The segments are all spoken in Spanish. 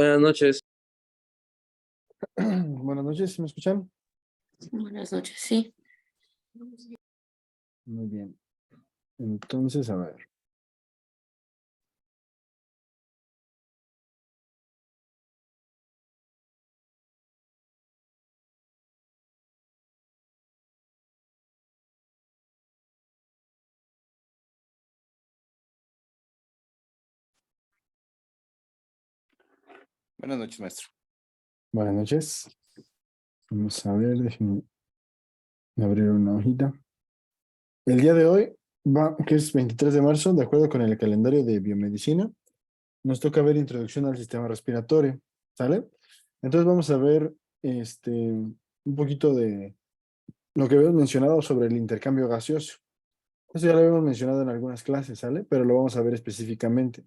Buenas noches. Buenas noches, ¿sí me escuchan? Buenas noches, sí. Muy bien. Entonces, a ver. Buenas noches, maestro. Buenas noches. Vamos a ver, déjenme abrir una hojita. El día de hoy, que es 23 de marzo, de acuerdo con el calendario de biomedicina, nos toca ver introducción al sistema respiratorio, ¿sale? Entonces vamos a ver un poquito de lo que habíamos mencionado sobre el intercambio gaseoso. Eso ya lo habíamos mencionado en algunas clases, ¿sale? Pero lo vamos a ver específicamente,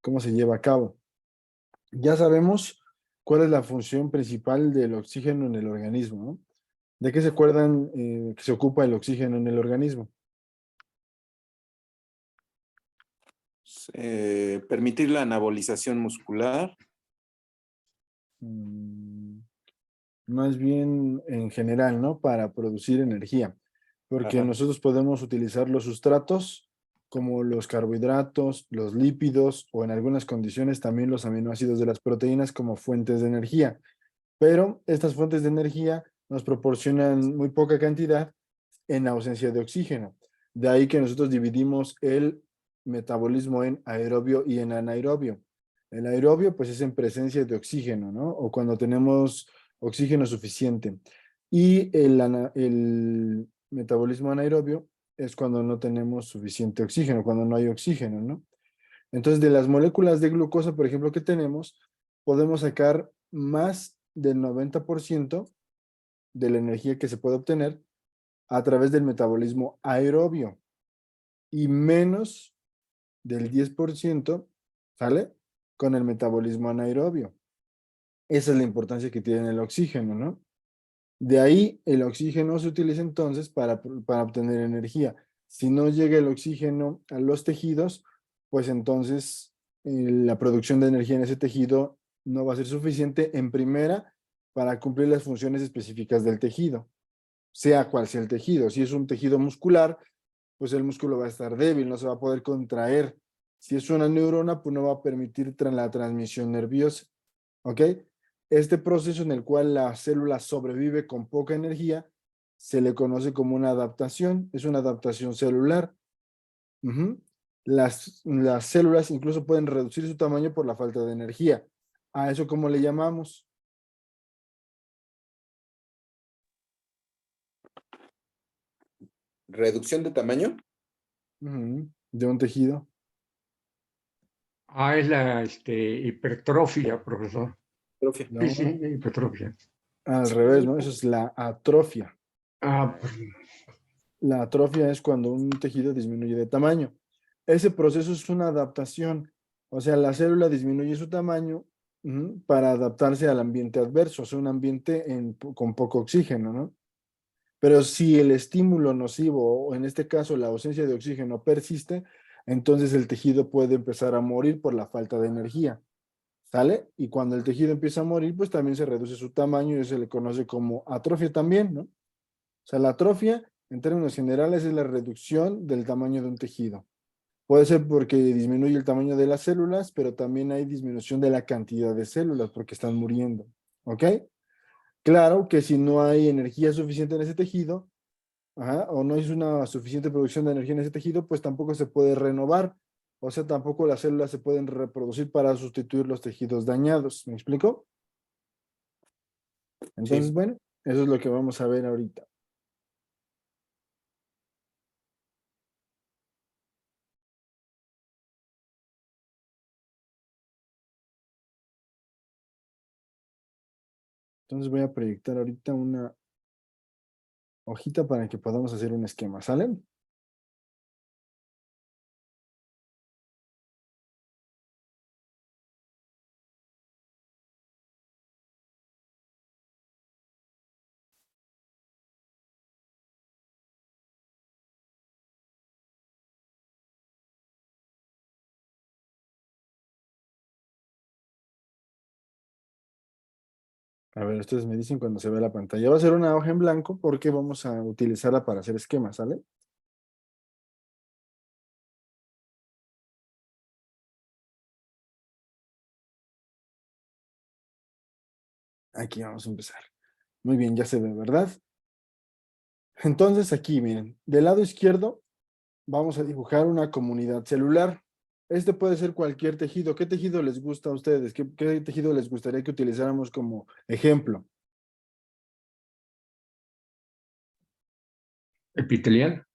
cómo se lleva a cabo. Ya sabemos cuál es la función principal del oxígeno en el organismo, ¿no? ¿De qué se acuerdan que se ocupa el oxígeno en el organismo? Permitir la anabolización muscular. Mm, Más bien en general, ¿no? Para producir energía, porque Ajá. nosotros podemos utilizar los sustratos como los carbohidratos, los lípidos o en algunas condiciones también los aminoácidos de las proteínas como fuentes de energía. Pero estas fuentes de energía nos proporcionan muy poca cantidad en ausencia de oxígeno. De ahí que nosotros dividimos el metabolismo en aerobio y en anaerobio. El aerobio pues es en presencia de oxígeno, ¿no? O cuando tenemos oxígeno suficiente. Y el metabolismo anaerobio es cuando no tenemos suficiente oxígeno, cuando no hay oxígeno, ¿no? Entonces, de las moléculas de glucosa, por ejemplo, que tenemos, podemos sacar más del 90% de la energía que se puede obtener a través del metabolismo aerobio y menos del 10%, ¿sale? Con el metabolismo anaerobio. Esa es la importancia que tiene el oxígeno, ¿no? De ahí el oxígeno se utiliza entonces para obtener energía. Si no llega el oxígeno a los tejidos, pues entonces la producción de energía en ese tejido no va a ser suficiente en primera para cumplir las funciones específicas del tejido, sea cual sea el tejido. Si es un tejido muscular, pues el músculo va a estar débil, no se va a poder contraer. Si es una neurona, pues no va a permitir la transmisión nerviosa. ¿Ok? Este proceso en el cual la célula sobrevive con poca energía se le conoce como una adaptación, es una adaptación celular. Ujú. Las células incluso pueden reducir su tamaño por la falta de energía. ¿A eso cómo le llamamos? Reducción de tamaño. Ujú. De un tejido. Es la hipertrofia, profesor. Atrofia. Sí, No, sí, hipertrofia. al revés, ¿no? Eso es la atrofia. Pues, La atrofia es cuando un tejido disminuye de tamaño. Ese proceso es una adaptación, o sea, la célula disminuye su tamaño para adaptarse al ambiente adverso, o sea, un ambiente con poco oxígeno, ¿no? Pero si el estímulo nocivo, o en este caso la ausencia de oxígeno persiste, entonces el tejido puede empezar a morir por la falta de energía, ¿sale? Y cuando el tejido empieza a morir, pues también se reduce su tamaño y se le conoce como atrofia también, ¿no? O sea, la atrofia, en términos generales, es la reducción del tamaño de un tejido. Puede ser porque disminuye el tamaño de las células, pero también hay disminución de la cantidad de células porque están muriendo. ¿Ok? Claro que si no hay energía suficiente en ese tejido, o no es una suficiente producción de energía en ese tejido, pues tampoco se puede renovar. O sea, tampoco las células se pueden reproducir para sustituir los tejidos dañados. ¿Me explico? Entonces, Sí. bueno, eso es lo que vamos a ver ahorita. Entonces voy a proyectar ahorita una hojita para que podamos hacer un esquema, ¿sale? A ver, ustedes me dicen cuando se ve la pantalla. Va a ser una hoja en blanco porque vamos a utilizarla para hacer esquemas, ¿sale? Aquí vamos a empezar. Muy bien, ya se ve, ¿verdad? Entonces aquí, miren, del lado izquierdo vamos a dibujar una comunidad celular. Este puede ser cualquier tejido. ¿Qué tejido les gusta a ustedes? ¿Qué tejido les gustaría que utilizáramos como ejemplo? Epitelial.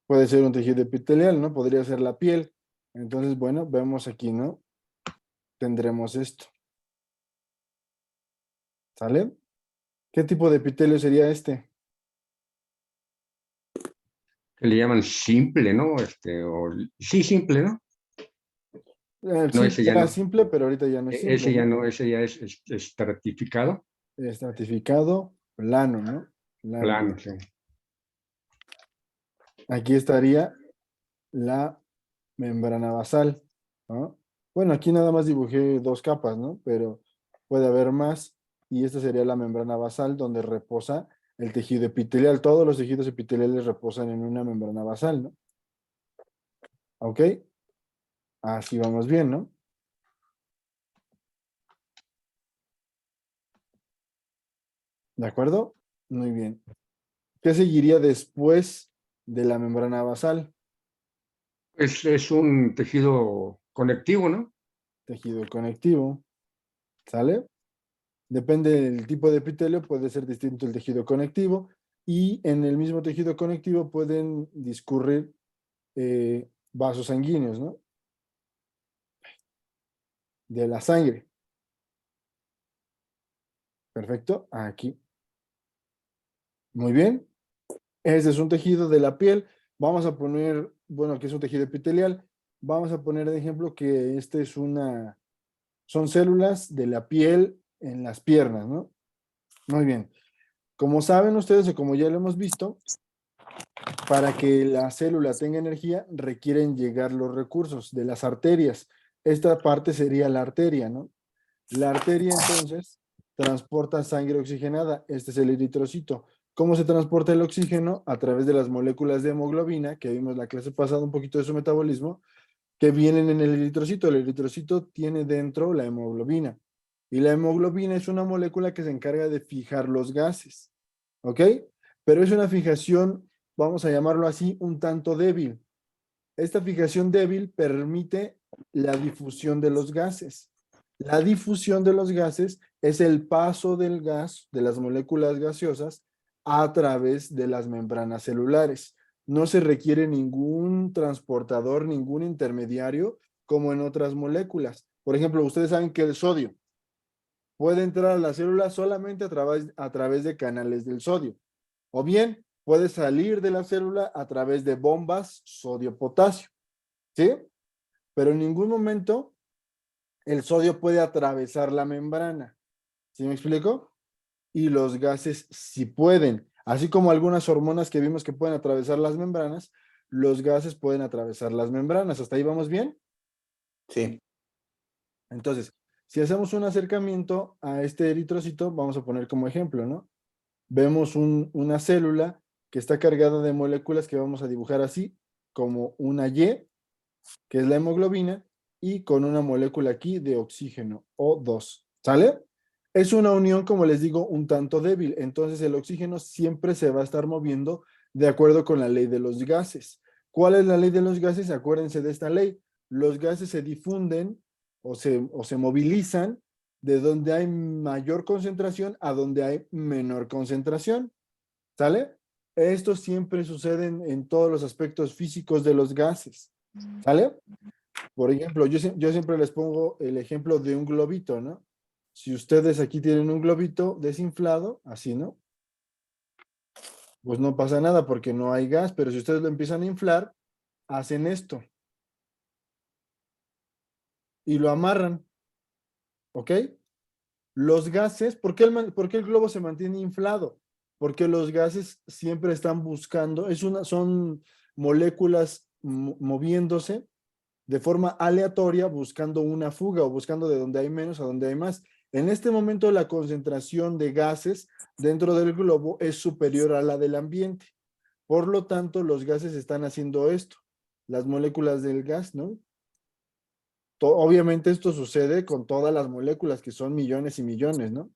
Puede ser un tejido epitelial, ¿no? Podría ser la piel. Entonces, bueno, vemos aquí, ¿no? Tendremos esto. ¿Sale? ¿Qué tipo de epitelio sería este? Que le llaman simple, ¿no? Sí, simple, ¿no? No, Sí, ese ya era no. simple, pero ahorita ya no es simple, Ese ya ¿no? no, ese ya es estratificado. Estratificado, plano, ¿no? Plano. Plano, sí. Aquí estaría la membrana basal, ¿no? Bueno, aquí nada más dibujé 2 capas, ¿no? Pero puede haber más y esta sería la membrana basal donde reposa el tejido epitelial. Todos los tejidos epiteliales reposan en una membrana basal, ¿no? ¿Ok? Así vamos bien, ¿no? ¿De acuerdo? Muy bien. ¿Qué seguiría después de la membrana basal? Es un tejido conectivo, ¿no? Tejido conectivo, ¿sale? Depende del tipo de epitelio, puede ser distinto el tejido conectivo y en el mismo tejido conectivo pueden discurrir vasos sanguíneos, ¿no? De la sangre. Perfecto, aquí. Muy bien. Este es un tejido de la piel. Vamos a poner, bueno, que es un tejido epitelial. Vamos a poner de ejemplo que este es son células de la piel en las piernas, ¿no? Muy bien. Como saben ustedes o como ya lo hemos visto, para que la célula tenga energía requieren llegar los recursos de las arterias. Esta parte sería la arteria, ¿no? La arteria entonces transporta sangre oxigenada. Este es el eritrocito. ¿Cómo se transporta el oxígeno? A través de las moléculas de hemoglobina, que vimos la clase pasada un poquito de su metabolismo, que vienen en el eritrocito. El eritrocito tiene dentro la hemoglobina. Y la hemoglobina es una molécula que se encarga de fijar los gases. ¿Ok? Pero es una fijación, vamos a llamarlo así, un tanto débil. Esta fijación débil permite la difusión de los gases. La difusión de los gases es el paso del gas, de las moléculas gaseosas, a través de las membranas celulares. No se requiere ningún transportador, ningún intermediario, como en otras moléculas. Por ejemplo, ustedes saben que el sodio puede entrar a la célula solamente a través de canales del sodio. O bien, puede salir de la célula a través de bombas sodio-potasio. ¿Sí? Pero en ningún momento el sodio puede atravesar la membrana. ¿Sí me explico? Y los gases sí pueden. Así como algunas hormonas que vimos que pueden atravesar las membranas, los gases pueden atravesar las membranas. ¿Hasta ahí vamos bien? Sí. Entonces, si hacemos un acercamiento a este eritrocito, vamos a poner como ejemplo, ¿no? Vemos una célula que está cargada de moléculas que vamos a dibujar así, como una Y, que es la hemoglobina, y con una molécula aquí de oxígeno, O2. ¿Sale? Es una unión, como les digo, un tanto débil. Entonces el oxígeno siempre se va a estar moviendo de acuerdo con la ley de los gases. ¿Cuál es la ley de los gases? Acuérdense de esta ley. Los gases se difunden o se movilizan de donde hay mayor concentración a donde hay menor concentración. ¿Sale? Esto siempre sucede en todos los aspectos físicos de los gases. ¿Sale? Por ejemplo, yo siempre les pongo el ejemplo de un globito, ¿no? Si ustedes aquí tienen un globito desinflado, así, ¿no? Pues no pasa nada porque no hay gas, pero si ustedes lo empiezan a inflar, hacen esto y lo amarran, ¿ok? Los gases, ¿por qué el globo se mantiene inflado? Porque los gases siempre están buscando, son moléculas moviéndose de forma aleatoria buscando una fuga o buscando de donde hay menos a donde hay más. En este momento la concentración de gases dentro del globo es superior a la del ambiente. Por lo tanto, los gases están haciendo esto. Las moléculas del gas, ¿no? Obviamente esto sucede con todas las moléculas, que son millones y millones, ¿no?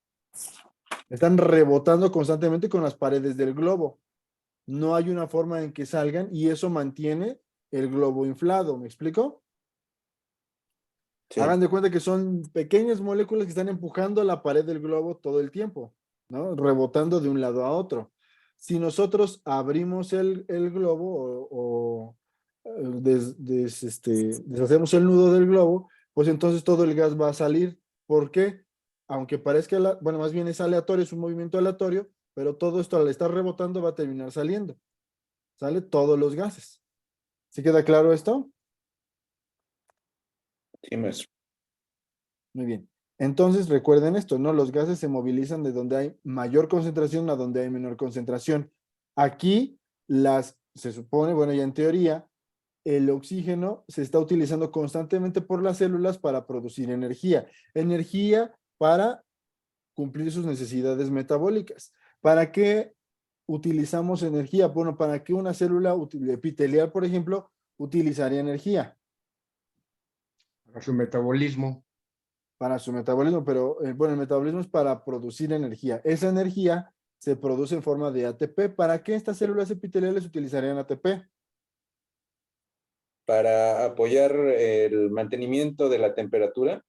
Están rebotando constantemente con las paredes del globo. No hay una forma en que salgan y eso mantiene el globo inflado. ¿Me explico? Sí. Hagan de cuenta que son pequeñas moléculas que están empujando la pared del globo todo el tiempo, ¿no? Rebotando de un lado a otro. Si nosotros abrimos el globo o deshacemos el nudo del globo, pues entonces todo el gas va a salir. ¿Por qué? Aunque parezca, bueno, más bien es aleatorio, es un movimiento aleatorio, pero todo esto al estar rebotando va a terminar saliendo. Sale todos los gases. ¿Sí queda claro esto? Sí, maestro. Muy bien. Entonces recuerden esto, ¿no? Los gases se movilizan de donde hay mayor concentración a donde hay menor concentración. Aquí se supone, bueno, ya en teoría, el oxígeno se está utilizando constantemente por las células para producir energía. Energía para cumplir sus necesidades metabólicas. ¿Para qué utilizamos energía? Bueno, para que una célula epitelial, por ejemplo, utilizaría energía. Para su metabolismo. Para su metabolismo, pero bueno, el metabolismo es para producir energía. Esa energía se produce en forma de ATP. ¿Para qué estas células epiteliales utilizarían ATP? Para apoyar el mantenimiento de la temperatura.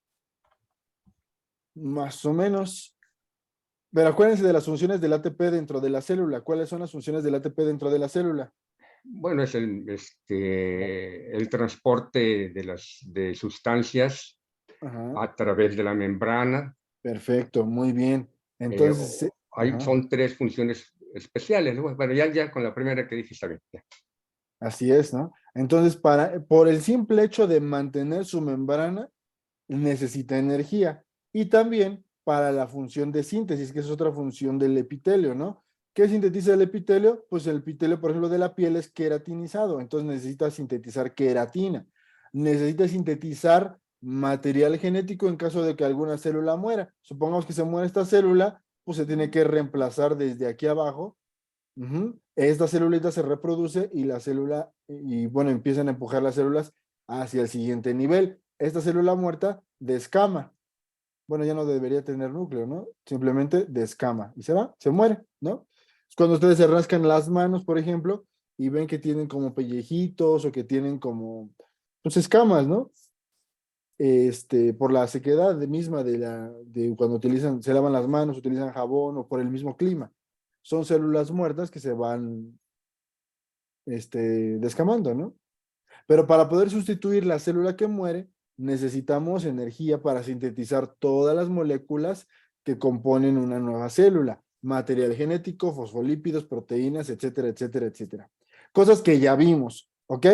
Más o menos. Pero acuérdense de las funciones del ATP dentro de la célula. ¿Cuáles son las funciones del ATP dentro de la célula? Bueno, es el transporte de sustancias Ajá, a través de la membrana. perfecto, muy bien. Entonces, ajá, Son tres funciones especiales, ¿no? Bueno, ya con la primera que dije está bien. Ya. así es, ¿no? Entonces, por el simple hecho de mantener su membrana, necesita energía. Y también para la función de síntesis, que es otra función del epitelio, ¿no? ¿Qué sintetiza el epitelio? Pues el epitelio, por ejemplo, de la piel es queratinizado, entonces necesita sintetizar queratina. Necesita sintetizar material genético en caso de que alguna célula muera. Supongamos que se muere esta célula, pues se tiene que reemplazar desde aquí abajo. Esta célulita se reproduce y la célula, y bueno, empiezan a empujar las células hacia el siguiente nivel. Esta célula muerta descama. Bueno, ya no debería tener núcleo, ¿no? Simplemente descama y se va, se muere, ¿no? Es cuando ustedes se rascan las manos, por ejemplo, y ven que tienen como pellejitos o que tienen como, pues, escamas, ¿no? Por la sequedad misma de cuando utilizan, se lavan las manos, utilizan jabón o por el mismo clima. Son células muertas que se van, descamando, ¿no? Pero para poder sustituir la célula que muere, necesitamos energía para sintetizar todas las moléculas que componen una nueva célula, material genético, fosfolípidos, proteínas, etcétera, etcétera, etcétera. Cosas que ya vimos, ¿ok?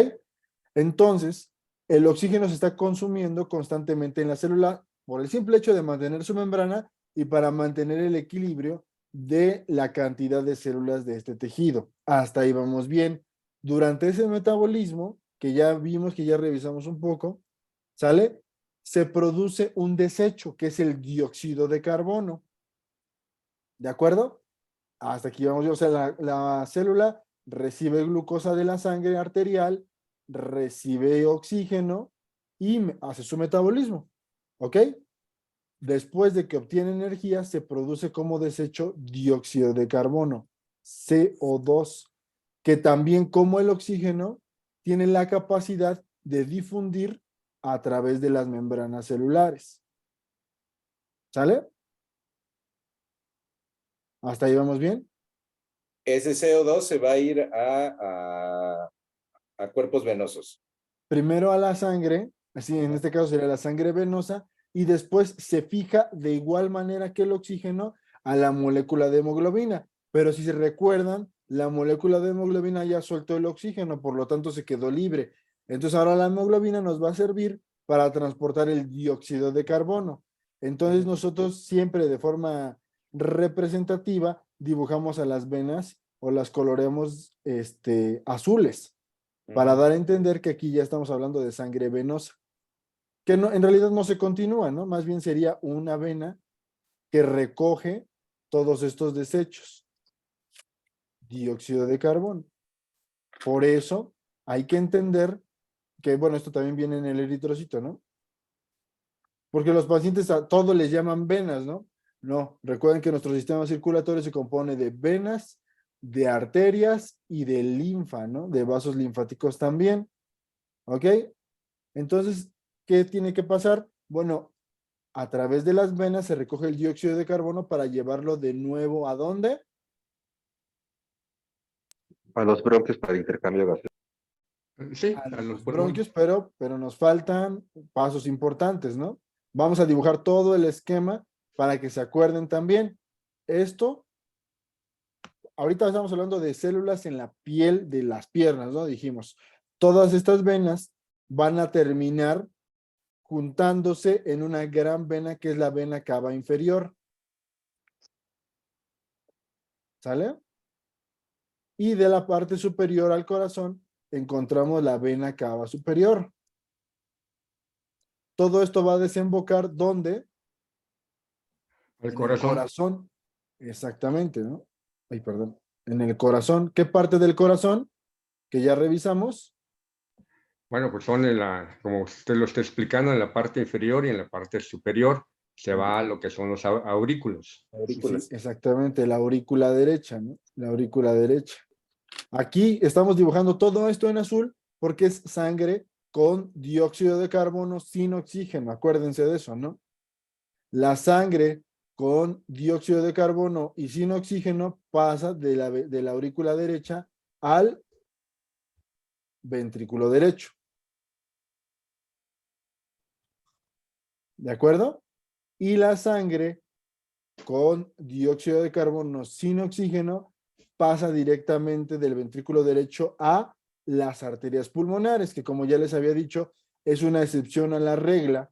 Entonces, el oxígeno se está consumiendo constantemente en la célula por el simple hecho de mantener su membrana y para mantener el equilibrio de la cantidad de células de este tejido. Hasta ahí vamos bien. Durante ese metabolismo, que ya vimos, que ya revisamos un poco, ¿sale? Se produce un desecho, que es el dióxido de carbono. ¿De acuerdo? Hasta aquí vamos. O sea, la célula recibe glucosa de la sangre arterial, recibe oxígeno y hace su metabolismo. ¿Ok? Después de que obtiene energía, se produce como desecho dióxido de carbono, CO2, que también como el oxígeno tiene la capacidad de difundir a través de las membranas celulares. ¿Sale? ¿Hasta ahí vamos bien? Ese CO2 se va a ir a cuerpos venosos. Primero a la sangre, así en este caso sería la sangre venosa, y después se fija de igual manera que el oxígeno a la molécula de hemoglobina. Pero si se recuerdan, la molécula de hemoglobina ya soltó el oxígeno, por lo tanto se quedó libre. Entonces ahora la hemoglobina nos va a servir para transportar el dióxido de carbono. Entonces nosotros siempre de forma representativa dibujamos a las venas o las coloreamos azules para dar a entender que aquí ya estamos hablando de sangre venosa, que no, en realidad no se continúa, ¿no? Más bien sería una vena que recoge todos estos desechos. Dióxido de carbono. Por eso hay que entender que, bueno, esto también viene en el eritrocito, ¿no? Porque los pacientes a todo les llaman venas, ¿no? No, recuerden que nuestro sistema circulatorio se compone de venas, de arterias y de linfa, ¿no? De vasos linfáticos también. ¿Ok? Entonces, ¿qué tiene que pasar? Bueno, a través de las venas se recoge el dióxido de carbono para llevarlo de nuevo ¿a dónde? A los bronquios para intercambio gaseoso. Sí, A a los los pulmones. bronquios, pero nos faltan pasos importantes, ¿no? Vamos a dibujar todo el esquema para que se acuerden también. Esto, ahorita estamos hablando de células en la piel de las piernas, ¿no? Dijimos, todas estas venas van a terminar juntándose en una gran vena que es la vena cava inferior. ¿Sale? Y de la parte superior al corazón encontramos la vena cava superior. Todo esto va a desembocar ¿dónde? El En el corazón. corazón. Exactamente, ¿no? Ay, perdón. En el corazón. ¿Qué parte del corazón? Que ya revisamos. Bueno, pues son como usted lo está explicando, en la parte inferior y en la parte superior se va a lo que son los aurículos. Sí, exactamente, la aurícula derecha, ¿no? La aurícula derecha. Aquí estamos dibujando todo esto en azul porque es sangre con dióxido de carbono sin oxígeno. Acuérdense de eso, ¿no? La sangre con dióxido de carbono y sin oxígeno pasa de la aurícula derecha al ventrículo derecho. ¿De acuerdo? Y la sangre con dióxido de carbono sin oxígeno pasa directamente del ventrículo derecho a las arterias pulmonares, que como ya les había dicho, es una excepción a la regla,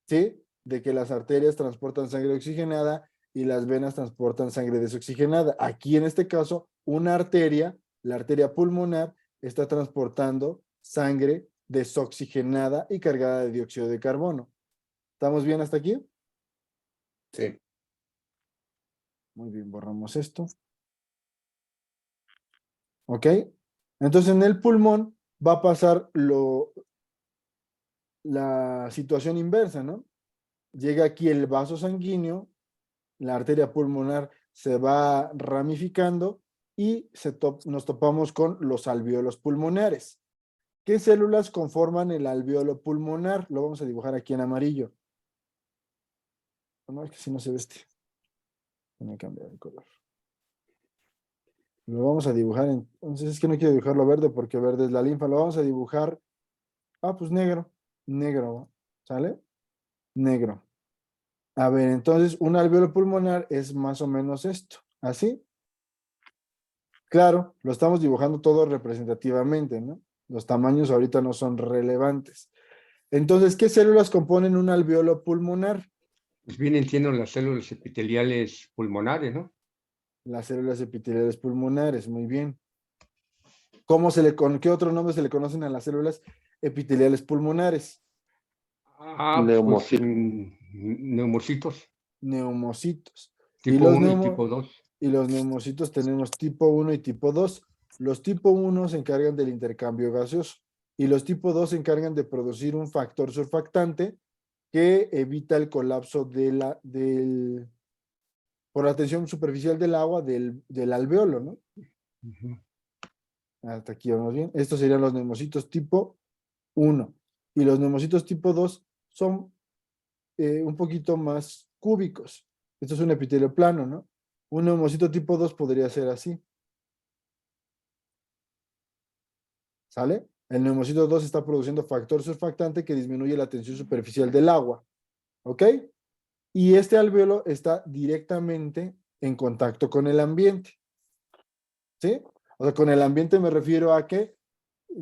¿sí? De que las arterias transportan sangre oxigenada y las venas transportan sangre desoxigenada. Aquí en este caso, una arteria, la arteria pulmonar, está transportando sangre desoxigenada y cargada de dióxido de carbono. ¿Estamos bien hasta aquí? Sí. Muy bien, borramos esto. ¿Ok? Entonces en el pulmón va a pasar la situación inversa, ¿no? Llega aquí el vaso sanguíneo, la arteria pulmonar se va ramificando y nos topamos con los alvéolos pulmonares. ¿Qué células conforman el alvéolo pulmonar? Lo vamos a dibujar aquí en amarillo. No, es que si no se ve este. Voy a cambiar el color. Lo vamos a dibujar, entonces es que no quiero dibujarlo verde porque verde es la linfa. Lo vamos a dibujar, pues negro, negro, ¿sale? Negro. A ver, entonces un alvéolo pulmonar es más o menos esto, ¿así? Claro, lo estamos dibujando todo representativamente, ¿no? Los tamaños ahorita no son relevantes. Entonces, ¿qué células componen un alvéolo pulmonar? Pues vienen siendo las células epiteliales pulmonares, ¿no? Las células epiteliales pulmonares, muy bien. ¿Qué otro nombre se le conocen a las células epiteliales pulmonares? Pues Neumocitos. neumocitos, Neumocitos. tipo 1 y tipo 2. Y los neumocitos tenemos tipo 1 y tipo 2. Los tipo 1 se encargan del intercambio gaseoso y los tipo 2 se encargan de producir un factor surfactante que evita el colapso por la tensión superficial del agua del alvéolo, ¿no? Hasta aquí vamos bien. Estos serían los neumocitos tipo 1. Y los neumocitos tipo 2 son un poquito más cúbicos. Esto es un epitelio plano, ¿no? Un neumocito tipo 2 podría ser así. ¿Sale? El neumocito 2 está produciendo factor surfactante que disminuye la tensión superficial del agua. ¿Ok? Y este alvéolo está directamente en contacto con el ambiente. ¿Sí? O sea, con el ambiente me refiero a que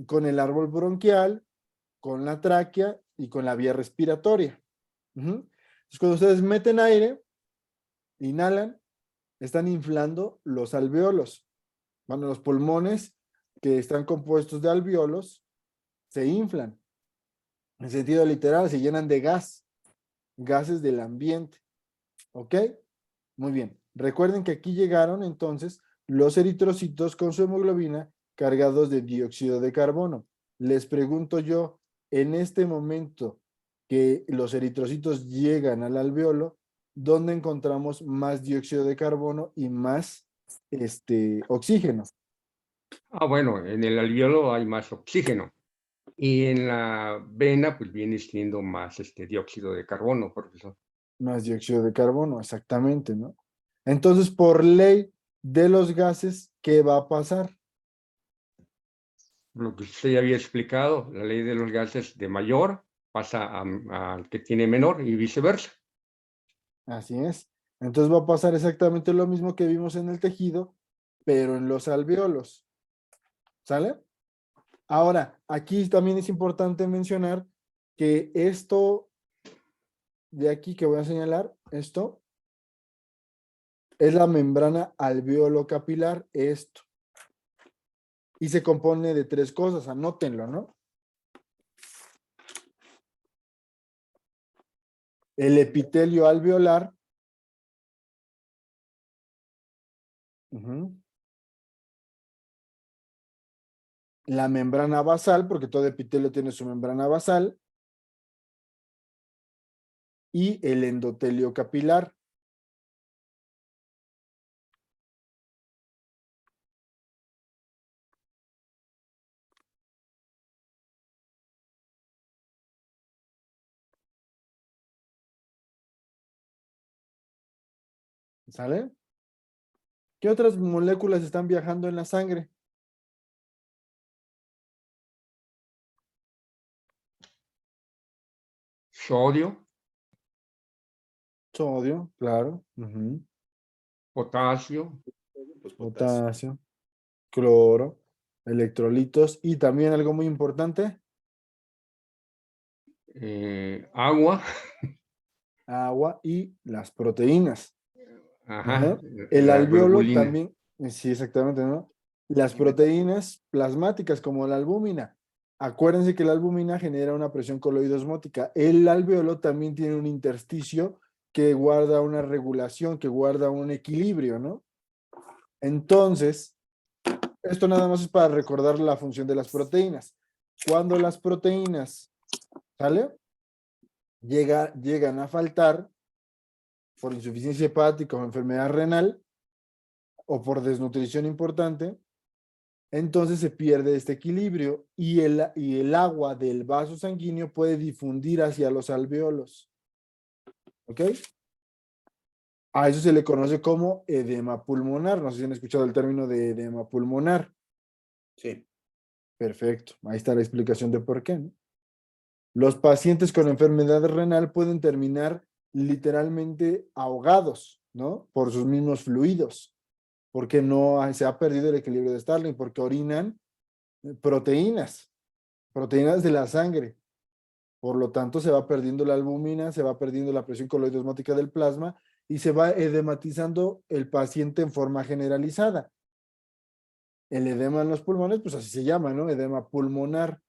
con el árbol bronquial, con la tráquea y con la vía respiratoria. Entonces, cuando ustedes meten aire, inhalan, están inflando los alvéolos. Bueno, los pulmones que están compuestos de alvéolos se inflan. En sentido literal, se llenan de gas, gases del ambiente. ¿Ok? Muy bien. Recuerden que aquí llegaron entonces los eritrocitos con su hemoglobina cargados de dióxido de carbono. Les pregunto yo, en este momento que los eritrocitos llegan al alveolo, ¿dónde encontramos más dióxido de carbono y más oxígeno? Bueno, en el alveolo hay más oxígeno y en la vena pues viene siendo más dióxido de carbono, profesor. Más dióxido de carbono, exactamente, ¿no? Entonces, por ley de los gases, ¿qué va a pasar? Lo que usted ya había explicado, la ley de los gases de mayor pasa al que tiene menor y viceversa. Así es. Entonces va a pasar exactamente lo mismo que vimos en el tejido, pero en los alveolos. ¿Sale? Ahora, aquí también es importante mencionar que esto de aquí que voy a señalar, esto es la membrana alveolo-capilar, esto. Y se compone de 3 cosas, anótenlo, ¿no? El epitelio alveolar. La membrana basal, porque todo epitelio tiene su membrana basal. Y el endotelio capilar. ¿Sale? ¿Qué otras moléculas están viajando en la sangre? Sodio, Sodio, claro. potasio, Pues potasio. Potasio, cloro, electrolitos y también algo muy importante, agua, agua y las proteínas. ajá, Ajá. El la alveolo globulina. también, sí, exactamente, ¿no? Las Y proteínas plasmáticas como la albúmina. Acuérdense que la albúmina genera una presión coloidosmótica. El alveolo también tiene un intersticio que guarda una regulación, que guarda un equilibrio, ¿no? Entonces, esto nada más es para recordar la función de las proteínas. Cuando las proteínas, ¿sale? Llegan a faltar por insuficiencia hepática o enfermedad renal o por desnutrición importante, entonces se pierde este equilibrio y el agua del vaso sanguíneo puede difundir hacia los alveolos. ¿Ok? A eso se le conoce como edema pulmonar. No sé si han escuchado el término de edema pulmonar. Sí. Perfecto. Ahí está la explicación de por qué, ¿no? Los pacientes con enfermedad renal pueden terminar literalmente ahogados, ¿no? Por sus mismos fluidos, porque no se ha perdido el equilibrio de Starling, porque orinan proteínas de la sangre. Por lo tanto, se va perdiendo la albúmina, se va perdiendo la presión coloidosmótica del plasma y se va edematizando el paciente en forma generalizada. El edema en los pulmones, pues así se llama, ¿no? Edema pulmonar.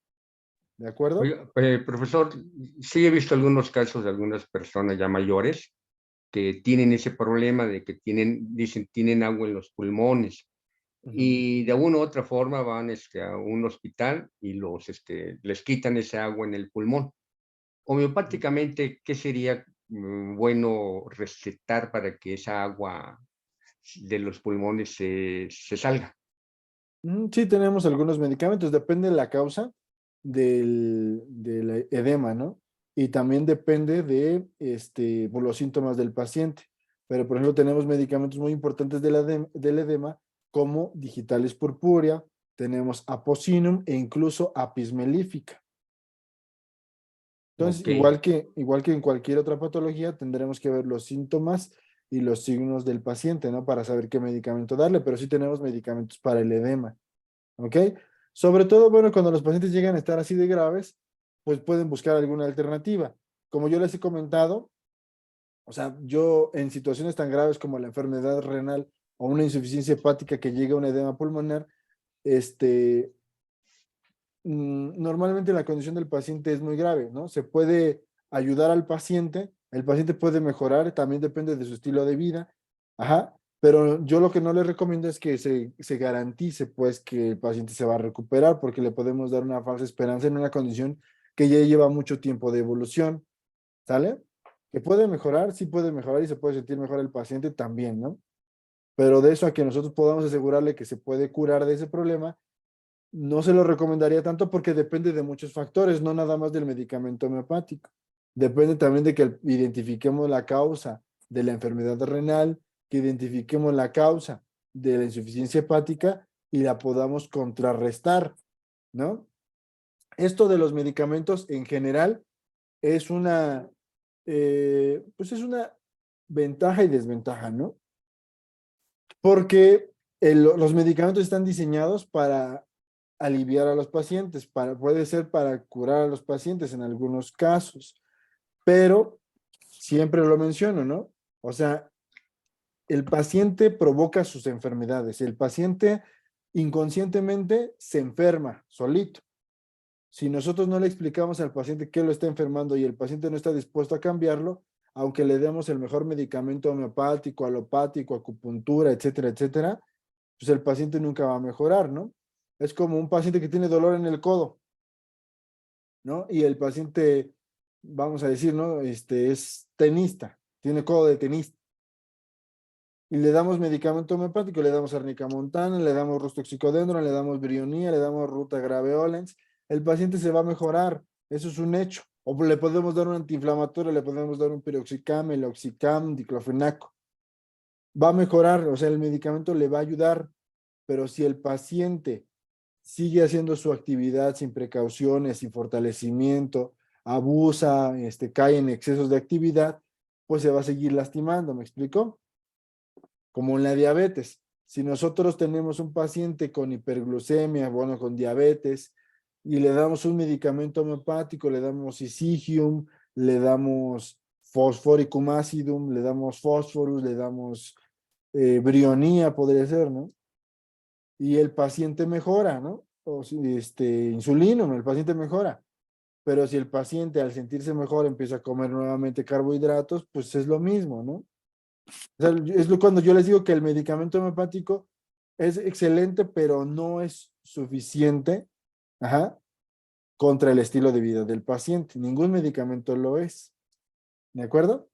¿De acuerdo? Oiga, profesor, sí he visto algunos casos de algunas personas ya mayores que tienen ese problema de que dicen, tienen agua en los pulmones y de alguna u otra forma van a un hospital y les quitan esa agua en el pulmón. Homeopáticamente, ¿qué sería bueno recetar para que esa agua de los pulmones se salga? Sí, tenemos algunos medicamentos, depende de la causa del edema, ¿no? Y también depende de por los síntomas del paciente. Pero, por ejemplo, tenemos medicamentos muy importantes del edema, como digitalis purpúrea, tenemos apocinum e incluso apis mellífica. Entonces, Ok. igual que en cualquier otra patología, tendremos que ver los síntomas y los signos del paciente, ¿no? Para saber qué medicamento darle, pero sí tenemos medicamentos para el edema. ¿Ok? Sobre todo, bueno, cuando los pacientes llegan a estar así de graves, pues pueden buscar alguna alternativa. Como yo les he comentado, o sea, yo en situaciones tan graves como la enfermedad renal o una insuficiencia hepática que llega a un edema pulmonar, normalmente la condición del paciente es muy grave, ¿no? Se puede ayudar al paciente, el paciente puede mejorar, también depende de su estilo de vida, Ajá, pero yo lo que no le recomiendo es que se garantice pues que el paciente se va a recuperar porque le podemos dar una falsa esperanza en una condición que ya lleva mucho tiempo de evolución, ¿sale? Que puede mejorar, sí puede mejorar y se puede sentir mejor el paciente también, ¿no? Pero de eso a que nosotros podamos asegurarle que se puede curar de ese problema, no se lo recomendaría tanto porque depende de muchos factores, no nada más del medicamento homeopático. Depende también de que identifiquemos la causa de la enfermedad renal, que identifiquemos la causa de la insuficiencia hepática y la podamos contrarrestar, ¿no? Esto de los medicamentos en general es pues es una ventaja y desventaja, ¿no? Porque los medicamentos están diseñados para aliviar a los pacientes, puede ser para curar a los pacientes en algunos casos, pero siempre lo menciono, ¿no? O sea, el paciente provoca sus enfermedades, el paciente inconscientemente se enferma solito. Si nosotros no le explicamos al paciente qué lo está enfermando y el paciente no está dispuesto a cambiarlo, aunque le demos el mejor medicamento homeopático, alopático, acupuntura, etcétera, etcétera, pues el paciente nunca va a mejorar, ¿no? Es como un paciente que tiene dolor en el codo, ¿no? Y el paciente, vamos a decir, ¿no? Es tenista, tiene codo de tenista. Y le damos medicamento homeopático, le damos arnica montana, le damos rustoxicodendron, le damos brionía, le damos ruta graveolens. El paciente se va a mejorar, eso es un hecho. O le podemos dar un antiinflamatorio, le podemos dar un piroxicam, meloxicam, diclofenaco. Va a mejorar, o sea, el medicamento le va a ayudar, pero si el paciente sigue haciendo su actividad sin precauciones, sin fortalecimiento, abusa, cae en excesos de actividad, pues se va a seguir lastimando, ¿me explico? Como en la diabetes. Si nosotros tenemos un paciente con hiperglucemia, bueno, con diabetes, y le damos un medicamento homeopático, le damos isigium, le damos fosforicum acidum, le damos fósforus, le damos brionía, podría ser, ¿no? Y el paciente mejora, ¿no? O si, insulino, ¿no? El paciente mejora. Pero si el paciente al sentirse mejor empieza a comer nuevamente carbohidratos, pues es lo mismo, ¿no? O sea, cuando yo les digo que el medicamento homeopático es excelente, pero no es suficiente, ajá, contra el estilo de vida del paciente. Ningún medicamento lo es. ¿De acuerdo?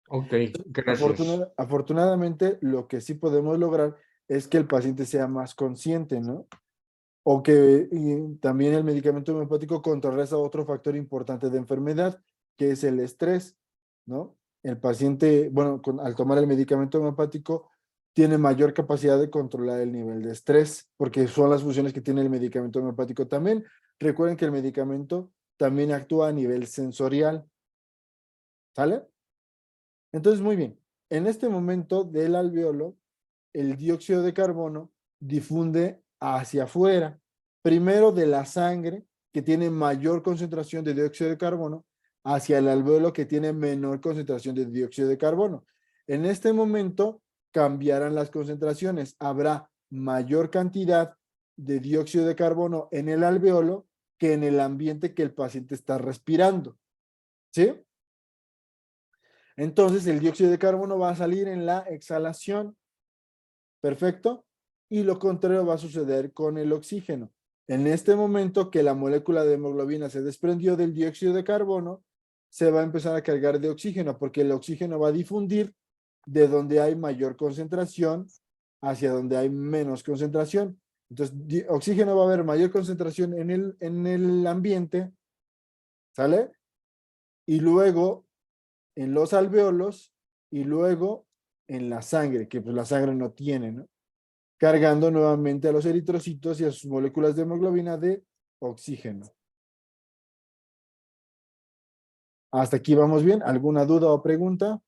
Ok, gracias. Afortunadamente, lo que sí podemos lograr es que el paciente sea más consciente, ¿no? O que también el medicamento homeopático contrarresta otro factor importante de enfermedad, que es el estrés, ¿no? El paciente, bueno, al tomar el medicamento homeopático, tiene mayor capacidad de controlar el nivel de estrés, porque son las funciones que tiene el medicamento homeopático también. Recuerden que el medicamento también actúa a nivel sensorial, ¿sale? Entonces, muy bien. En este momento del alveolo, el dióxido de carbono difunde hacia afuera, primero de la sangre, que tiene mayor concentración de dióxido de carbono, hacia el alveolo, que tiene menor concentración de dióxido de carbono. En este momento cambiarán las concentraciones. Habrá mayor cantidad de dióxido de carbono en el alveolo que en el ambiente que el paciente está respirando. ¿Sí? Entonces el dióxido de carbono va a salir en la exhalación. Perfecto. Y lo contrario va a suceder con el oxígeno. En este momento que la molécula de hemoglobina se desprendió del dióxido de carbono, se va a empezar a cargar de oxígeno porque el oxígeno va a difundir de donde hay mayor concentración hacia donde hay menos concentración. Entonces, oxígeno va a haber mayor concentración en el ambiente, ¿sale? Y luego en los alveolos y luego en la sangre, que pues la sangre no tiene, ¿no? Cargando nuevamente a los eritrocitos y a sus moléculas de hemoglobina de oxígeno. ¿Hasta aquí vamos bien? ¿Alguna duda o pregunta?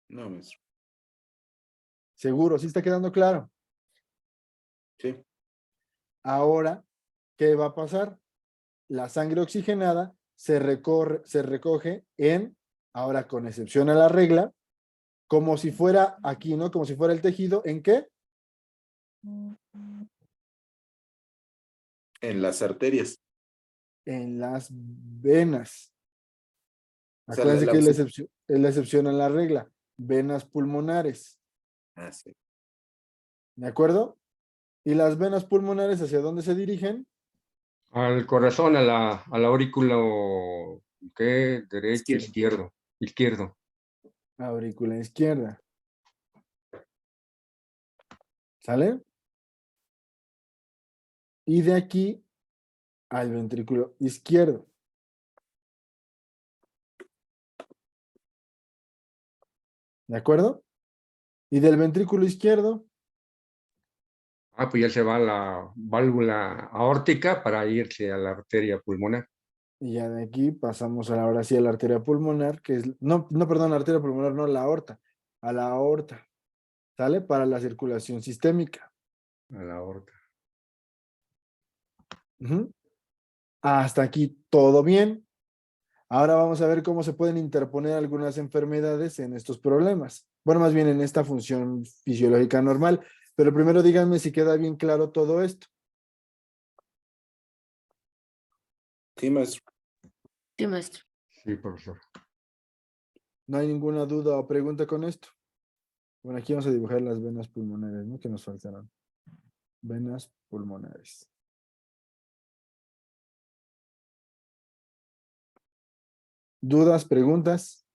No, maestro. ¿Seguro? ¿Sí está quedando claro? Sí. Ahora, ¿qué va a pasar? La sangre oxigenada se recoge ahora con excepción a la regla, como si fuera aquí, ¿no? Como si fuera el tejido, ¿en qué? En las arterias. En las venas. O sea, Acuérdense que oxi- es la excepción a la regla. Venas pulmonares. Ah, sí. ¿De acuerdo? ¿Y las venas pulmonares hacia dónde se dirigen? Al corazón, a la aurícula, ¿qué? Derecho, Izquierdo. izquierdo, izquierdo. Aurícula izquierda. ¿Sale? Y de aquí al ventrículo izquierdo. ¿De acuerdo? Y del ventrículo izquierdo, Ah, pues ya se va a la válvula aórtica para irse a la arteria pulmonar. y ya de aquí pasamos a la, ahora sí a la arteria pulmonar, que es, no, perdón, la arteria pulmonar, no, la aorta, a la aorta, ¿sale? Para la circulación sistémica. A la aorta. Ujú. Hasta aquí todo bien. Ahora vamos a ver cómo se pueden interponer algunas enfermedades en estos problemas. Bueno, más bien en esta función fisiológica normal. Pero primero díganme si queda bien claro todo esto. Sí, maestro. Sí, maestro. Sí, profesor. No hay ninguna duda o pregunta con esto. Bueno, aquí vamos a dibujar las venas pulmonares, ¿no? Que nos faltaron. Venas pulmonares. ¿Dudas, preguntas?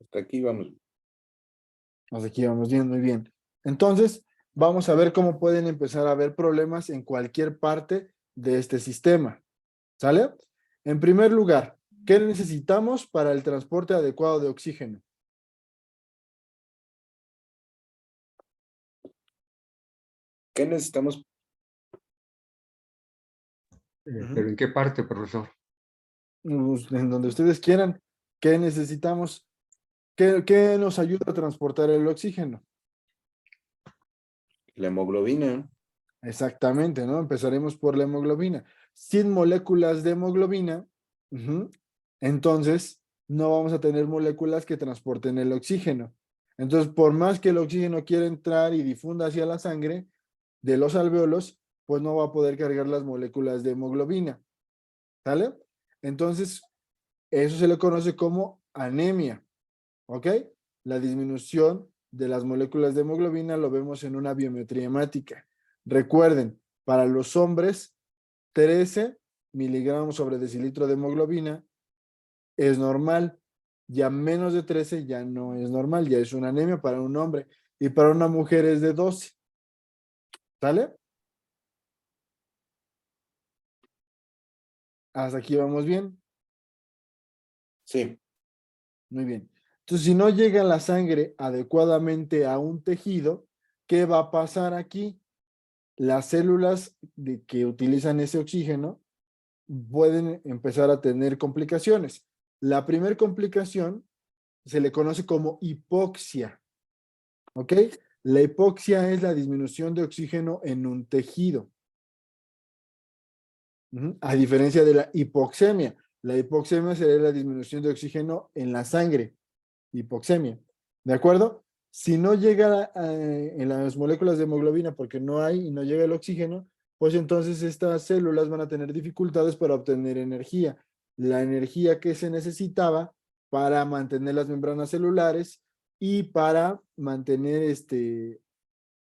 Hasta aquí vamos. Hasta aquí vamos bien, muy bien. Entonces, vamos a ver cómo pueden empezar a haber problemas en cualquier parte de este sistema. ¿Sale? En primer lugar, ¿qué necesitamos para el transporte adecuado de oxígeno? ¿Qué necesitamos? ¿Pero en qué parte, profesor? Pues, en donde ustedes quieran. ¿Qué necesitamos? ¿Qué nos ayuda a transportar el oxígeno? La hemoglobina. Exactamente, ¿no? Empezaremos por la hemoglobina. Sin moléculas de hemoglobina, ujú, entonces no vamos a tener moléculas que transporten el oxígeno. Entonces, por más que el oxígeno quiera entrar y difunda hacia la sangre de los alvéolos, pues no va a poder cargar las moléculas de hemoglobina. ¿Sale? Entonces, eso se le conoce como anemia. ¿Ok? La disminución de las moléculas de hemoglobina lo vemos en una biometría hemática. Recuerden, para los hombres, 13 miligramos sobre decilitro de hemoglobina es normal. Ya menos de 13 ya no es normal, ya es una anemia para un hombre. Y para una mujer es de 12. ¿Sale? Hasta aquí vamos bien. Sí. Muy bien. Entonces, si no llega la sangre adecuadamente a un tejido, ¿qué va a pasar aquí? Las células que utilizan ese oxígeno pueden empezar a tener complicaciones. La primera complicación se le conoce como hipoxia. ¿Ok? La hipoxia es la disminución de oxígeno en un tejido. A diferencia de la hipoxemia. La hipoxemia sería la disminución de oxígeno en la sangre. Hipoxemia. ¿De acuerdo? Si no llega en las moléculas de hemoglobina porque no hay y no llega el oxígeno, pues entonces estas células van a tener dificultades para obtener energía. La energía que se necesitaba para mantener las membranas celulares y para mantener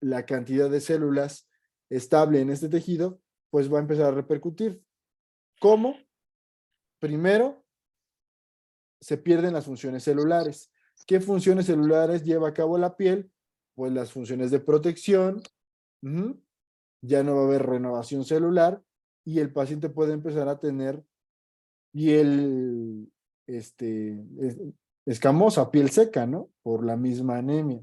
la cantidad de células estable en este tejido, pues va a empezar a repercutir. ¿Cómo? Primero, se pierden las funciones celulares. ¿Qué funciones celulares lleva a cabo la piel? Pues las funciones de protección, ya no va a haber renovación celular y el paciente puede empezar a tener piel escamosa, piel seca, ¿no? Por la misma anemia.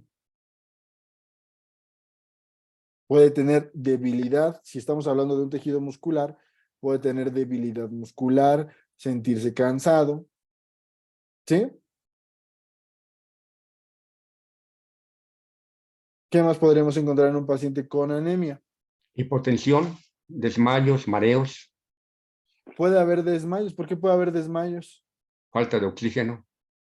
Puede tener debilidad, si estamos hablando de un tejido muscular, puede tener debilidad muscular, sentirse cansado, ¿sí? ¿Qué más podríamos encontrar en un paciente con anemia? Hipotensión, desmayos, mareos, Puede haber desmayos. ¿Por qué puede haber desmayos? falta de oxígeno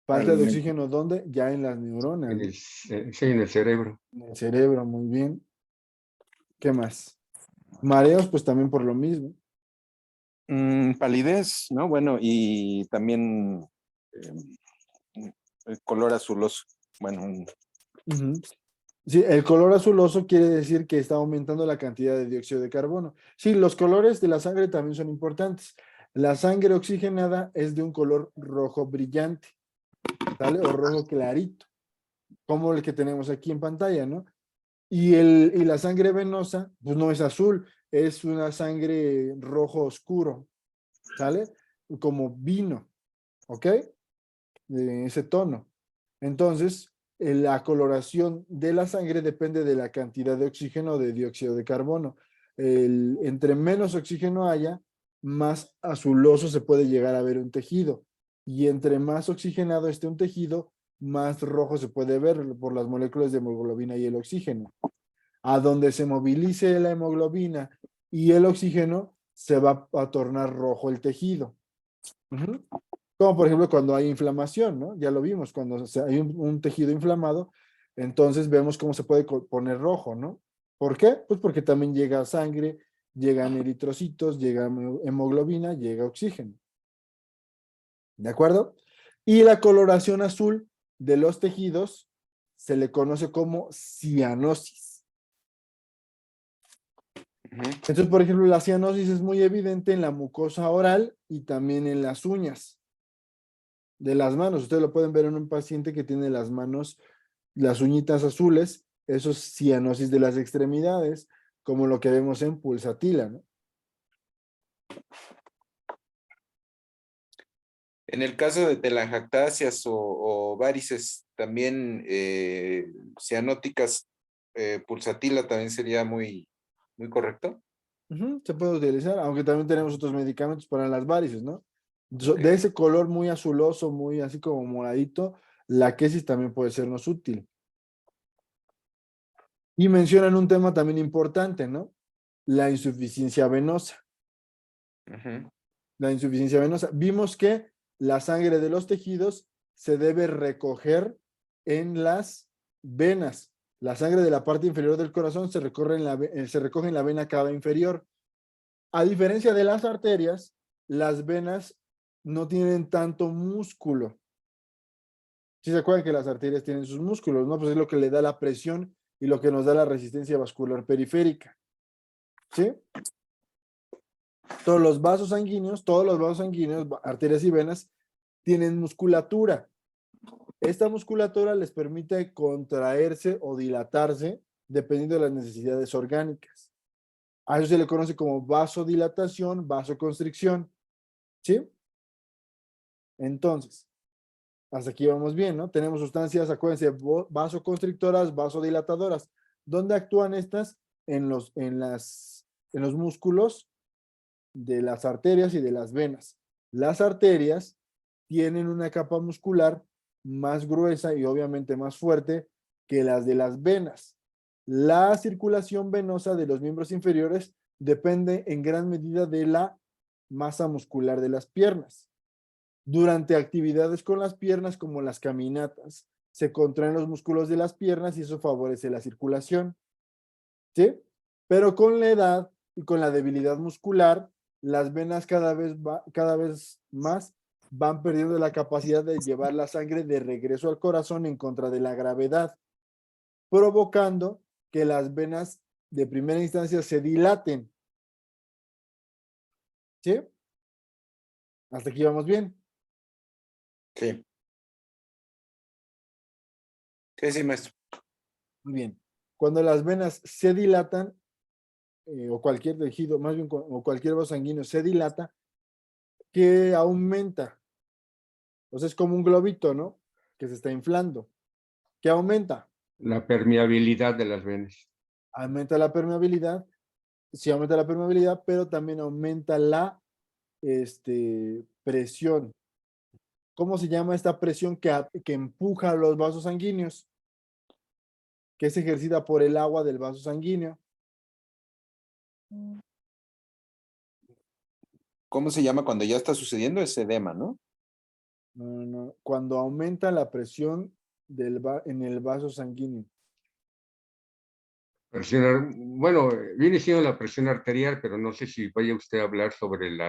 Falta de oxígeno, ¿dónde? Ya en las neuronas, en ¿no? sí, en el cerebro. En el cerebro, muy bien. ¿Qué más? Mareos, pues también por lo mismo. Palidez, ¿no? Bueno, y también el color azuloso. Bueno, Ujú. Sí, el color azuloso quiere decir que está aumentando la cantidad de dióxido de carbono. Sí, los colores de la sangre también son importantes. La sangre oxigenada es de un color rojo brillante, ¿sale? O rojo clarito, como el que tenemos aquí en pantalla, ¿no? Y la sangre venosa, pues no es azul, es una sangre rojo oscuro, ¿sale? Como vino, ¿ok? De ese tono. Entonces, la coloración de la sangre depende de la cantidad de oxígeno o de dióxido de carbono. Entre menos oxígeno haya, más azuloso se puede llegar a ver un tejido. Y entre más oxigenado esté un tejido, más rojo se puede ver por las moléculas de hemoglobina y el oxígeno. A donde se movilice la hemoglobina y el oxígeno, se va a tornar rojo el tejido. Ujú. Como por ejemplo cuando hay inflamación, ¿no? Ya lo vimos, cuando hay un tejido inflamado, entonces vemos cómo se puede poner rojo, ¿no? ¿Por qué? Pues porque también llega sangre, llegan eritrocitos, llega hemoglobina, llega oxígeno. ¿De acuerdo? Y la coloración azul de los tejidos se le conoce como cianosis. Entonces, por ejemplo, la cianosis es muy evidente en la mucosa oral y también en las uñas de las manos. Ustedes lo pueden ver en un paciente que tiene las manos, las uñitas azules, eso es cianosis de las extremidades, como lo que vemos en pulsatila, ¿no? en el caso de telangiectasias o varices, también cianóticas, pulsatila también sería muy, muy correcto. Ujú, se puede utilizar, aunque también tenemos otros medicamentos para las varices, ¿no? Ok. De ese color muy azuloso, muy así como moradito, la quesis también puede sernos útil. Y mencionan un tema también importante, ¿no? La insuficiencia venosa. Ujú. La insuficiencia venosa. Vimos que la sangre de los tejidos se debe recoger en las venas. La sangre de la parte inferior del corazón se recoge en la vena cava inferior. A diferencia de las arterias, las venas no tienen tanto músculo. Si se acuerdan que las arterias tienen sus músculos, ¿no? Pues es lo que le da la presión y lo que nos da la resistencia vascular periférica. ¿Sí? Todos los vasos sanguíneos, arterias y venas, tienen musculatura. Esta musculatura les permite contraerse o dilatarse dependiendo de las necesidades orgánicas. A eso se le conoce como vasodilatación, vasoconstricción. ¿Sí? Entonces, hasta aquí vamos bien, ¿no? Tenemos sustancias, acuérdense, vasoconstrictoras, vasodilatadoras. ¿Dónde actúan estas? En los músculos de las arterias y de las venas. Las arterias tienen una capa muscular más gruesa y obviamente más fuerte que las de las venas. La circulación venosa de los miembros inferiores depende en gran medida de la masa muscular de las piernas. Durante actividades con las piernas como las caminatas, se contraen los músculos de las piernas y eso favorece la circulación. ¿Sí? Pero con la edad y con la debilidad muscular, las venas cada vez más van perdiendo la capacidad de llevar la sangre de regreso al corazón en contra de la gravedad, provocando que las venas de primera instancia se dilaten. ¿Sí? Hasta aquí vamos bien. Sí. Sí, sí, maestro. Muy bien. Cuando las venas se dilatan, o cualquier tejido, más bien, o cualquier vaso sanguíneo se dilata, que aumenta. O sea, es como un globito, ¿no? Que se está inflando. ¿Qué aumenta? La permeabilidad de las venas. Aumenta la permeabilidad. Sí aumenta la permeabilidad, pero también aumenta la presión. ¿Cómo se llama esta presión que empuja los vasos sanguíneos? Que es ejercida por el agua del vaso sanguíneo. ¿Cómo se llama cuando ya está sucediendo? Es edema, ¿no? No. Cuando aumenta la presión en el vaso sanguíneo. Bueno, viene siendo la presión arterial, pero no sé si vaya usted a hablar sobre el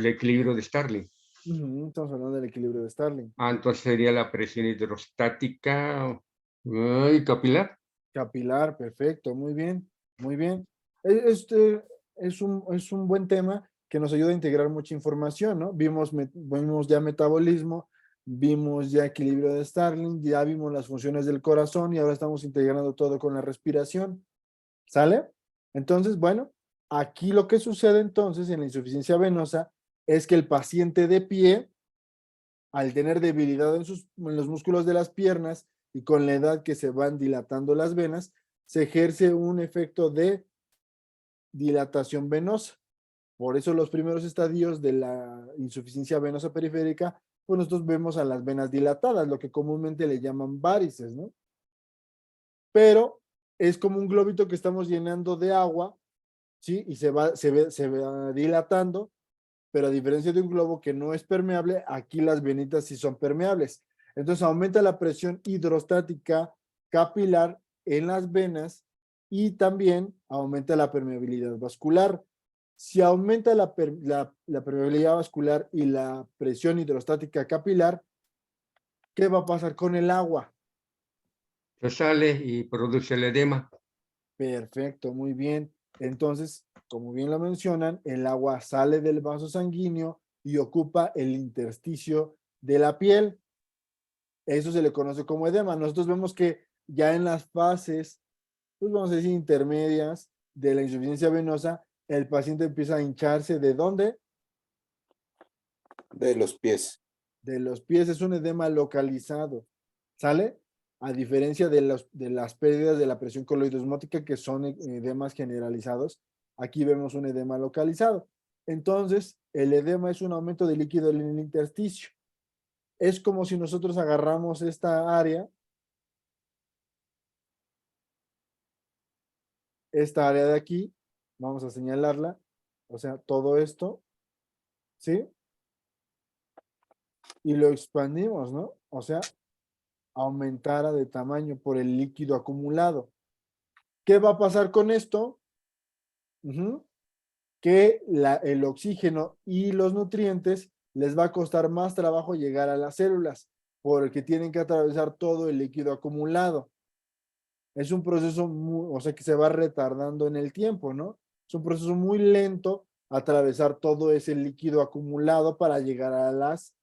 equilibrio de Starling. Estamos hablando del equilibrio de Starling. Entonces sería la presión hidrostática y capilar. Capilar, perfecto, muy bien, muy bien. Este es un buen tema que nos ayuda a integrar mucha información, ¿no? Vimos ya metabolismo, vimos ya equilibrio de Starling, ya vimos las funciones del corazón y ahora estamos integrando todo con la respiración. ¿Sale? Entonces, bueno, aquí lo que sucede entonces en la insuficiencia venosa es que el paciente de pie, al tener debilidad en los músculos de las piernas y con la edad que se van dilatando las venas, se ejerce un efecto de dilatación venosa. Por eso los primeros estadios de la insuficiencia venosa periférica, pues nosotros vemos a las venas dilatadas, lo que comúnmente le llaman varices, ¿no? Pero es como un globito que estamos llenando de agua, ¿sí? Y se va dilatando, pero a diferencia de un globo que no es permeable, aquí las venitas sí son permeables. Entonces aumenta la presión hidrostática capilar en las venas y también aumenta la permeabilidad vascular. Si aumenta la permeabilidad vascular y la presión hidrostática capilar, ¿qué va a pasar con el agua? Se sale y produce el edema. Perfecto, muy bien. Entonces, como bien lo mencionan, el agua sale del vaso sanguíneo y ocupa el intersticio de la piel. Eso se le conoce como edema. Nosotros vemos que ya en las fases, pues vamos a decir intermedias de la insuficiencia venosa, el paciente empieza a hincharse. ¿De dónde? De los pies. De los pies. Es un edema localizado. ¿Sale? A diferencia de las pérdidas de la presión coloidosmótica, que son edemas generalizados, aquí vemos un edema localizado. Entonces, el edema es un aumento de líquido en el intersticio. Es como si nosotros agarramos esta área de aquí, vamos a señalarla, o sea, todo esto, ¿sí? Y lo expandimos, ¿no? O sea, aumentara de tamaño por el líquido acumulado. ¿Qué va a pasar con esto? Que el oxígeno y los nutrientes les va a costar más trabajo llegar a las células porque tienen que atravesar todo el líquido acumulado. Es un proceso o sea, que se va retardando en el tiempo, ¿no? Es un proceso muy lento atravesar todo ese líquido acumulado para llegar a las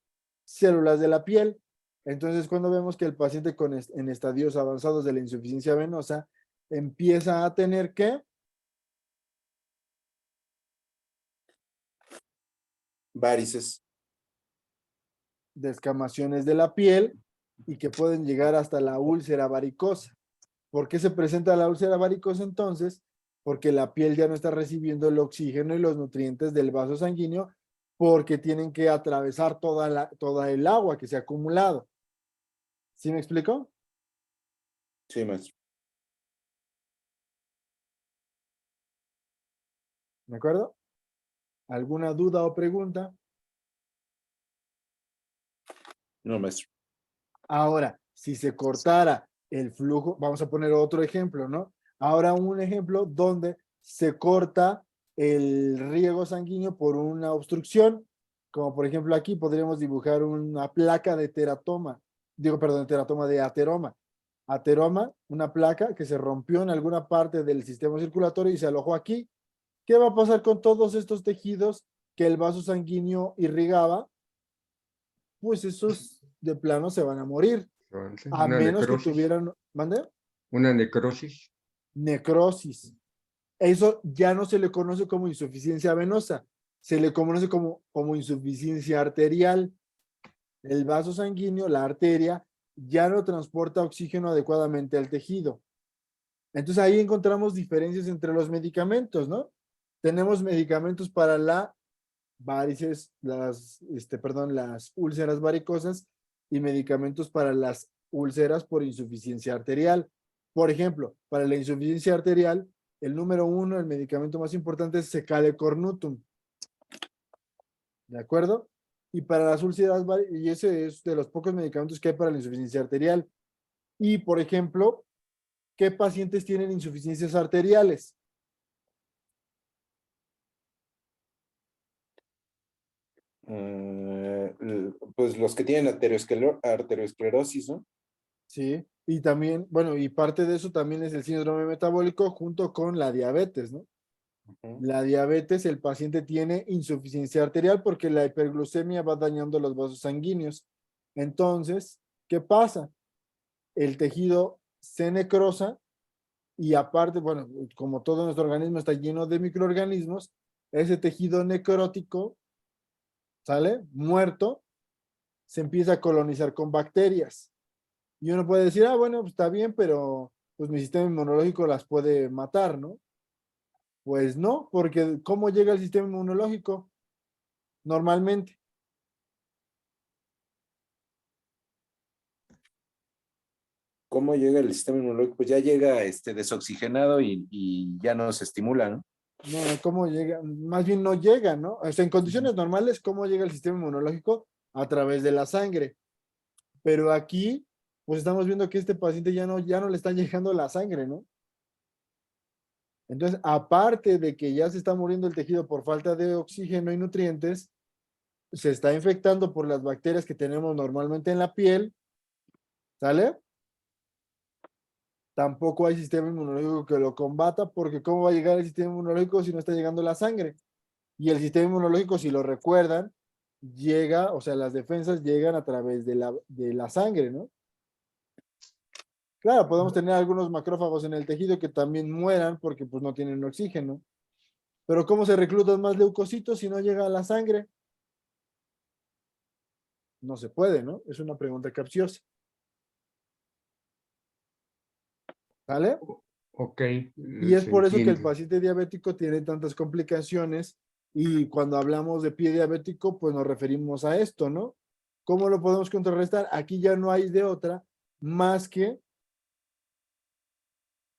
células de la piel. Entonces, cuando vemos que el paciente en estadios avanzados de la insuficiencia venosa empieza a tener que Varices. descamaciones de la piel y que pueden llegar hasta la úlcera varicosa. ¿Por qué se presenta la úlcera varicosa entonces? Porque la piel ya no está recibiendo el oxígeno y los nutrientes del vaso sanguíneo porque tienen que atravesar toda el agua que se ha acumulado. ¿Sí me explico? Sí, maestro. ¿De acuerdo? ¿Alguna duda o pregunta? No, maestro. Ahora, si se cortara el flujo, vamos a poner otro ejemplo, ¿no? Ahora un ejemplo donde se corta el riego sanguíneo por una obstrucción, como por ejemplo aquí podríamos dibujar una placa de teratoma, de ateroma. Ateroma, una placa que se rompió en alguna parte del sistema circulatorio y se alojó aquí. ¿Qué va a pasar con todos estos tejidos que el vaso sanguíneo irrigaba? Pues esos de plano se van a morir, a Una menos que necrosis. tuvieran, ¿mande? Una necrosis. Necrosis. Eso ya no se le conoce como insuficiencia venosa, se le conoce como insuficiencia arterial. El vaso sanguíneo, la arteria, ya no transporta oxígeno adecuadamente al tejido. Entonces ahí encontramos diferencias entre los medicamentos, ¿no? Tenemos medicamentos para la varices, las úlceras varicosas y medicamentos para las úlceras por insuficiencia arterial. Por ejemplo, para la insuficiencia arterial, el número 1, el medicamento más importante es Secale Cornutum. ¿De acuerdo? Y para las úlceras, y ese es de los pocos medicamentos que hay para la insuficiencia arterial. Y, por ejemplo, ¿qué pacientes tienen insuficiencias arteriales? Pues los que tienen arteriosclerosis, ¿no? Sí, y también, bueno, y parte de eso también es el síndrome metabólico junto con la diabetes, ¿no? Ujú. La diabetes, el paciente tiene insuficiencia arterial porque la hiperglucemia va dañando los vasos sanguíneos. Entonces, ¿qué pasa? El tejido se necrosa y aparte, bueno, como todo nuestro organismo está lleno de microorganismos, ese tejido necrótico, ¿sale? Muerto, se empieza a colonizar con bacterias. Y uno puede decir, ah, bueno, pues está bien, pero pues mi sistema inmunológico las puede matar, ¿no? Pues no, porque ¿cómo llega el sistema inmunológico? Normalmente. ¿Cómo llega el sistema inmunológico? Pues ya llega desoxigenado y ya no se estimula, ¿no? No, ¿cómo llega? Más bien no llega, ¿no? O sea, en condiciones normales, ¿cómo llega el sistema inmunológico? A través de la sangre. Pero aquí, pues estamos viendo que este paciente ya no le está llegando la sangre, ¿no? Entonces, aparte de que ya se está muriendo el tejido por falta de oxígeno y nutrientes, se está infectando por las bacterias que tenemos normalmente en la piel, ¿sale? Tampoco hay sistema inmunológico que lo combata, porque ¿cómo va a llegar el sistema inmunológico si no está llegando la sangre? Y el sistema inmunológico, si lo recuerdan, llega, o sea, las defensas llegan a través de la sangre, ¿no? Claro, podemos tener algunos macrófagos en el tejido que también mueran porque pues no tienen oxígeno. Pero ¿cómo se reclutan más leucocitos si no llega a la sangre? No se puede, ¿no? Es una pregunta capciosa. ¿Vale? Ok, Y es se por eso que el entiende. paciente diabético tiene tantas complicaciones y cuando hablamos de pie diabético, pues nos referimos a esto, ¿no? ¿Cómo lo podemos contrarrestar? Aquí ya no hay de otra más que,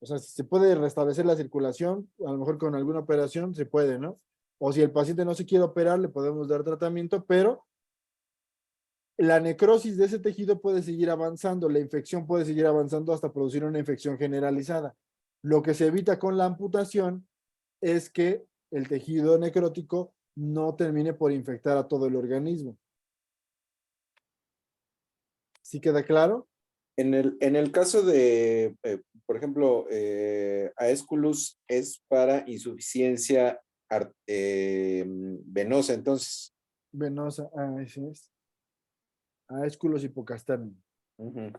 o sea, si se puede restablecer la circulación, a lo mejor con alguna operación se puede, ¿no? O si el paciente no se quiere operar, le podemos dar tratamiento, pero la necrosis de ese tejido puede seguir avanzando, la infección puede seguir avanzando hasta producir una infección generalizada. Lo que se evita con la amputación es que el tejido necrótico no termine por infectar a todo el organismo. ¿Sí queda claro? En el caso de, por ejemplo, Aesculus es para insuficiencia venosa, entonces. Venosa, ese es. Aesculus hipocastaneum. Ujú.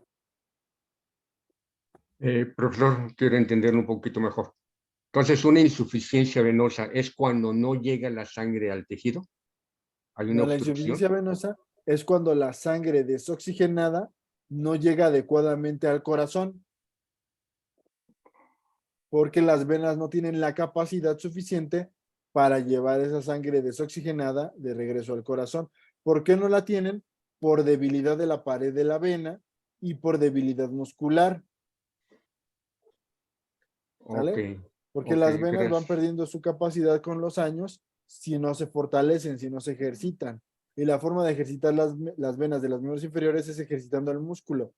Profesor, quiero entenderlo un poquito mejor. Entonces, una insuficiencia venosa es cuando no llega la sangre al tejido. Hay una No, la obstrucción. insuficiencia venosa es cuando la sangre desoxigenada no llega adecuadamente al corazón, porque las venas no tienen la capacidad suficiente para llevar esa sangre desoxigenada de regreso al corazón. ¿Por qué no la tienen? Por debilidad de la pared de la vena y por debilidad muscular, Ok, ¿sale? Porque ok, las venas van gracias. perdiendo su capacidad con los años si no se fortalecen, si no se ejercitan. Y la forma de ejercitar las venas de los miembros inferiores es ejercitando el músculo.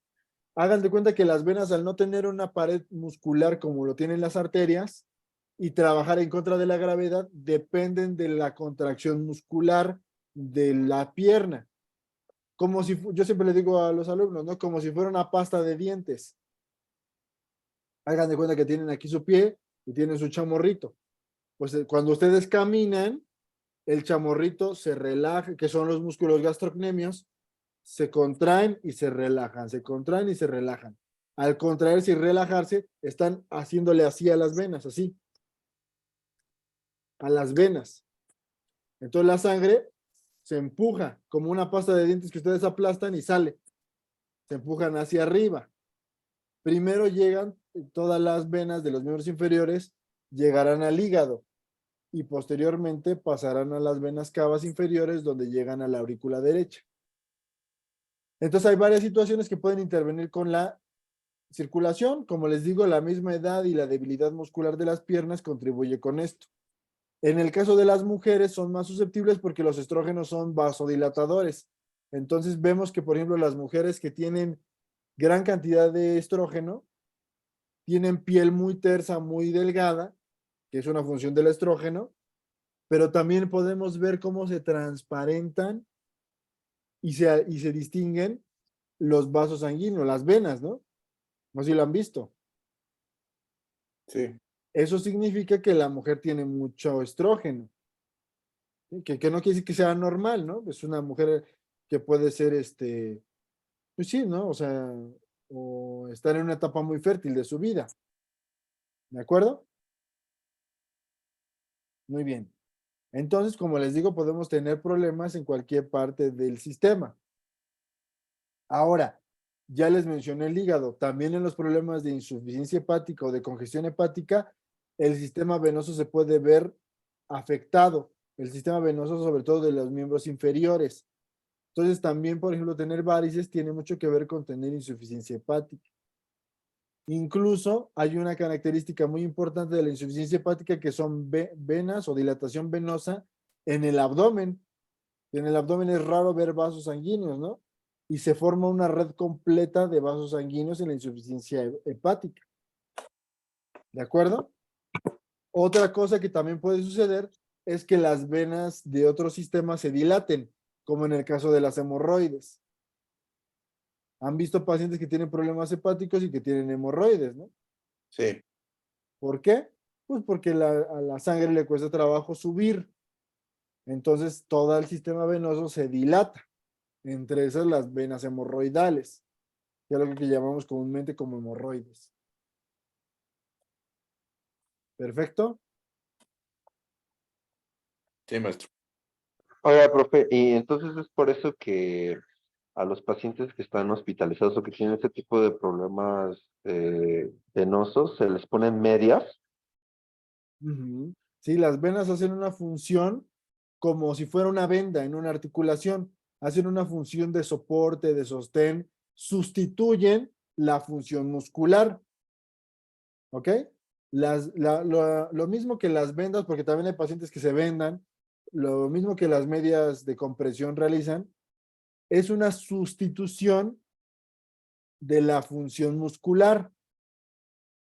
Hagan de cuenta que las venas, al no tener una pared muscular como lo tienen las arterias y trabajar en contra de la gravedad, dependen de la contracción muscular de la pierna. Como si, yo siempre le digo a los alumnos, ¿no? Como si fuera una pasta de dientes. Hagan de cuenta que tienen aquí su pie y tienen su chamorrito. Pues cuando ustedes caminan, el chamorrito se relaja, que son los músculos gastrocnemios, se contraen y se relajan, se contraen y se relajan. Al contraerse y relajarse, están haciéndole así a las venas, así, a las venas. Entonces la sangre se empuja como una pasta de dientes que ustedes aplastan y sale. Se empujan hacia arriba. Primero llegan todas las venas de los miembros inferiores, llegarán al hígado y posteriormente pasarán a las venas cavas inferiores donde llegan a la aurícula derecha. Entonces hay varias situaciones que pueden intervenir con la circulación. Como les digo, la misma edad y la debilidad muscular de las piernas contribuye con esto. En el caso de las mujeres son más susceptibles porque los estrógenos son vasodilatadores. Entonces vemos que, por ejemplo, las mujeres que tienen gran cantidad de estrógeno tienen piel muy tersa, muy delgada, que es una función del estrógeno, pero también podemos ver cómo se transparentan y se distinguen los vasos sanguíneos, las venas, ¿no? No sé si lo han visto. Sí. Eso significa que la mujer tiene mucho estrógeno. ¿Sí? Que no quiere decir que sea normal, ¿no? Es una mujer que puede ser, pues sí, ¿no? O sea, o estar en una etapa muy fértil de su vida. ¿De acuerdo? Muy bien. Entonces, como les digo, podemos tener problemas en cualquier parte del sistema. Ahora, ya les mencioné el hígado. También en los problemas de insuficiencia hepática o de congestión hepática, el sistema venoso se puede ver afectado. El sistema venoso, sobre todo de los miembros inferiores. Entonces, también, por ejemplo, tener varices tiene mucho que ver con tener insuficiencia hepática. Incluso hay una característica muy importante de la insuficiencia hepática que son venas o dilatación venosa en el abdomen. En el abdomen es raro ver vasos sanguíneos, ¿no? Y se forma una red completa de vasos sanguíneos en la insuficiencia hepática. ¿De acuerdo? Otra cosa que también puede suceder es que las venas de otros sistemas se dilaten, como en el caso de las hemorroides. Han visto pacientes que tienen problemas hepáticos y que tienen hemorroides, ¿no? Sí. ¿Por qué? Pues porque a la sangre le cuesta trabajo subir. Entonces todo el sistema venoso se dilata. Entre esas las venas hemorroidales, que es lo que llamamos comúnmente como hemorroides. ¿Perfecto? Sí, maestro. Oiga, profe, y entonces es por eso que a los pacientes que están hospitalizados o que tienen este tipo de problemas venosos se les ponen medias. Ujú. Sí, las venas hacen una función como si fuera una venda en una articulación. Hacen una función de soporte, de sostén, sustituyen la función muscular. ¿Ok? Lo mismo que las vendas, porque también hay pacientes que se vendan, lo mismo que las medias de compresión realizan, es una sustitución de la función muscular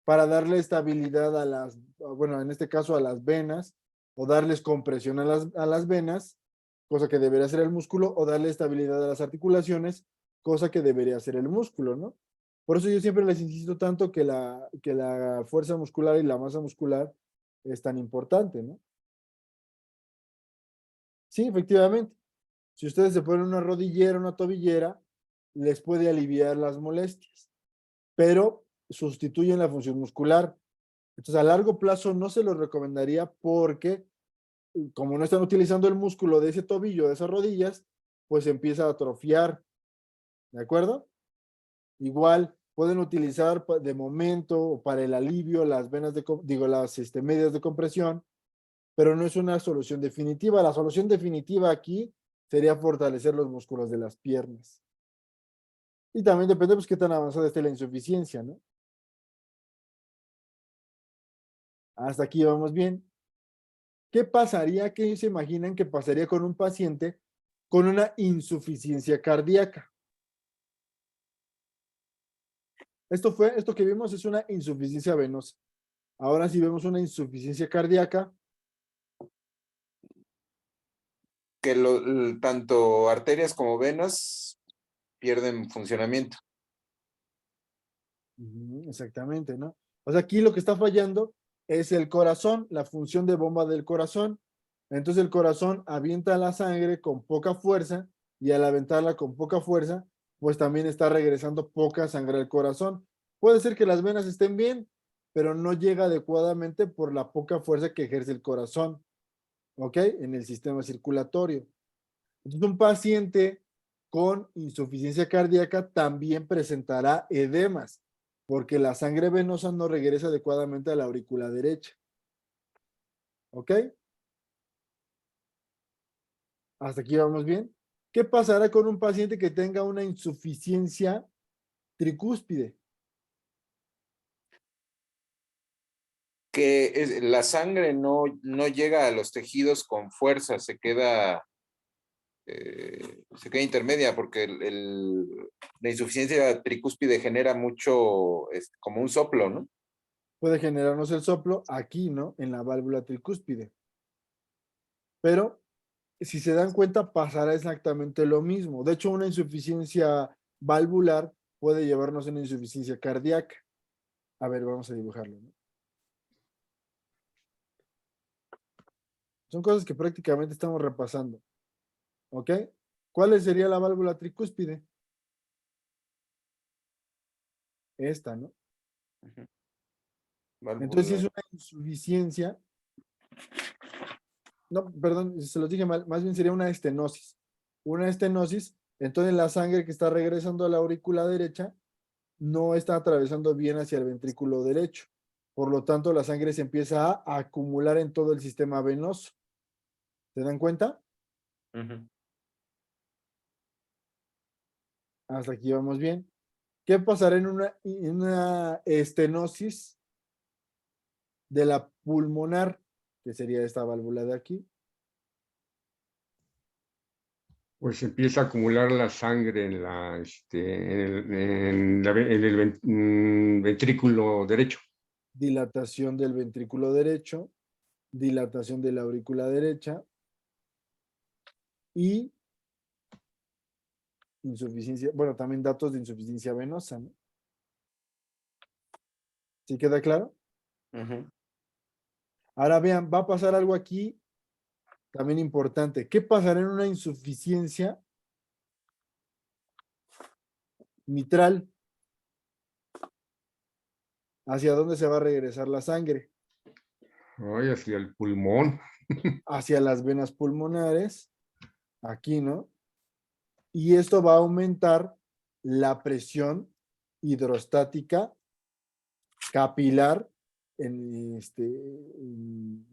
para darle estabilidad a bueno, en este caso a las venas, o darles compresión a las venas, cosa que debería hacer el músculo, o darle estabilidad a las articulaciones, cosa que debería hacer el músculo, ¿no? Por eso yo siempre les insisto tanto que la fuerza muscular y la masa muscular es tan importante, ¿no? Sí, efectivamente. Si ustedes se ponen una rodillera, una tobillera, les puede aliviar las molestias, pero sustituyen la función muscular. Entonces, a largo plazo no se lo recomendaría porque, como no están utilizando el músculo de ese tobillo, de esas rodillas, pues empieza a atrofiar. ¿De acuerdo? Igual pueden utilizar de momento para el alivio las venas las medias de compresión, pero no es una solución definitiva. La solución definitiva aquí sería fortalecer los músculos de las piernas. Y también depende, pues, qué tan avanzada esté la insuficiencia, ¿no? Hasta aquí vamos bien. ¿Qué pasaría? ¿Qué se imaginan que pasaría con un paciente con una insuficiencia cardíaca? Esto que vimos es una insuficiencia venosa. Ahora si vemos una insuficiencia cardíaca, Que tanto arterias como venas pierden funcionamiento. exactamente, ¿no? O sea, aquí lo que está fallando es el corazón, la función de bomba del corazón. Entonces el corazón avienta la sangre con poca fuerza y al aventarla con poca fuerza, pues también está regresando poca sangre al corazón. Puede ser que las venas estén bien, pero no llega adecuadamente por la poca fuerza que ejerce el corazón, ¿ok? En el sistema circulatorio. Entonces un paciente con insuficiencia cardíaca también presentará edemas, porque la sangre venosa no regresa adecuadamente a la aurícula derecha. ¿Ok? Hasta aquí vamos bien. ¿Qué pasará con un paciente que tenga una insuficiencia tricúspide? Que la sangre no llega a los tejidos con fuerza, se queda intermedia porque la insuficiencia tricúspide genera mucho, como un soplo, ¿no? puede generarnos el soplo aquí, ¿no? En la válvula tricúspide. Pero si se dan cuenta, pasará exactamente lo mismo. De hecho, una insuficiencia valvular puede llevarnos a una insuficiencia cardíaca. A ver, vamos a dibujarlo, ¿no? Son cosas que prácticamente estamos repasando. ¿Ok? ¿Cuál sería la válvula tricúspide? Esta, ¿no? Entonces, si es Válvula. una insuficiencia, no, perdón, se los dije mal, más bien sería una estenosis. Una estenosis, entonces la sangre que está regresando a la aurícula derecha no está atravesando bien hacia el ventrículo derecho. Por lo tanto, la sangre se empieza a acumular en todo el sistema venoso. ¿Se dan cuenta? Ujú. Hasta aquí vamos bien. ¿Qué pasará en una estenosis de la pulmonar? Que sería esta válvula de aquí. Pues empieza a acumular la sangre en el ventrículo derecho. Dilatación del ventrículo derecho, dilatación de la aurícula derecha y insuficiencia, bueno, también datos de insuficiencia venosa, ¿no? ¿Sí queda claro? Ujú. Ahora vean, va a pasar algo aquí también importante. ¿Qué pasará en una insuficiencia mitral? ¿Hacia dónde se va a regresar la sangre? Ay, hacia el pulmón. Hacia las venas pulmonares, aquí, ¿no? Y esto va a aumentar la presión hidrostática capilar en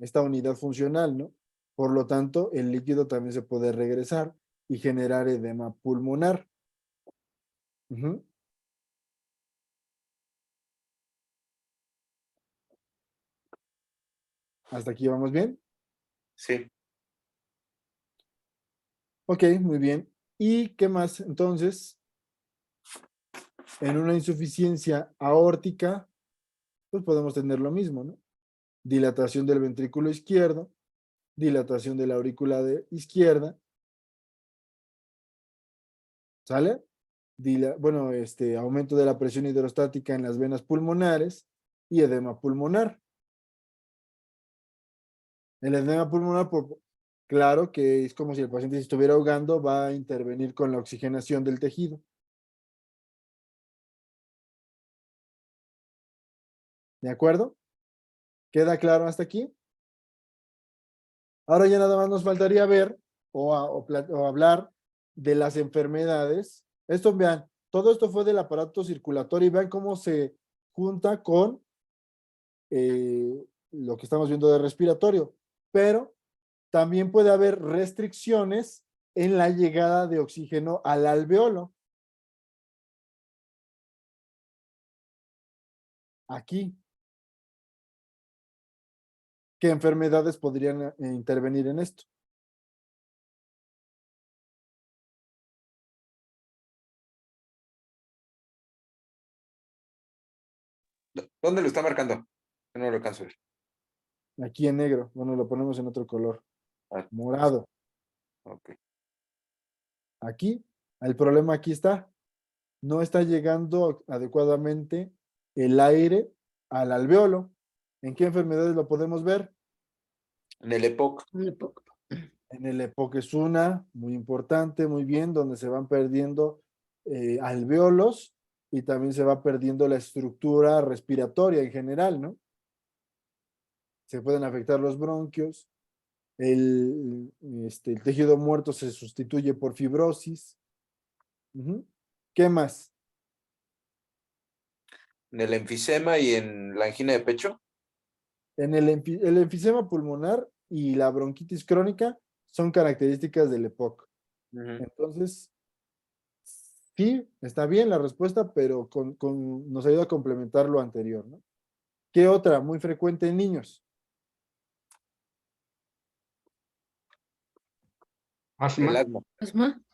esta unidad funcional, ¿no? Por lo tanto, el líquido también se puede regresar y generar edema pulmonar. Ujú. ¿Hasta aquí vamos bien? Sí. Ok, muy bien. ¿Y qué más? Entonces, en una insuficiencia aórtica, pues podemos tener lo mismo, ¿no? Dilatación del ventrículo izquierdo, dilatación de la aurícula izquierda, ¿sale? Bueno, aumento de la presión hidrostática en las venas pulmonares y edema pulmonar. El edema pulmonar, claro que es como si el paciente se estuviera ahogando, va a intervenir con la oxigenación del tejido. ¿De acuerdo? ¿Queda claro hasta aquí? Ahora ya nada más nos faltaría ver o hablar de las enfermedades. Esto, vean, todo esto fue del aparato circulatorio y vean cómo se junta con lo que estamos viendo de respiratorio. Pero también puede haber restricciones en la llegada de oxígeno al alveolo. Aquí. ¿Qué enfermedades podrían intervenir en esto? ¿Dónde lo está marcando? Yo no lo alcanzo a ver. Aquí en negro. Bueno, lo ponemos en otro color. Ah, Morado. ok. Aquí. El problema aquí está. No está llegando adecuadamente el aire al alveolo. ¿En qué enfermedades lo podemos ver? En el EPOC. Muy poco. En el EPOC es una, muy importante, muy bien, donde se van perdiendo alveolos y también se va perdiendo la estructura respiratoria en general, ¿no? Se pueden afectar los bronquios, el tejido muerto se sustituye por fibrosis. Ujú. ¿Qué más? En el enfisema y en la angina de pecho. En el enfisema pulmonar y la bronquitis crónica son características del EPOC. Ujú. Entonces, sí, está bien la respuesta, pero nos ayuda a complementar lo anterior, ¿no? ¿Qué otra? Muy frecuente en niños. El Asma. asma. ¿Asma?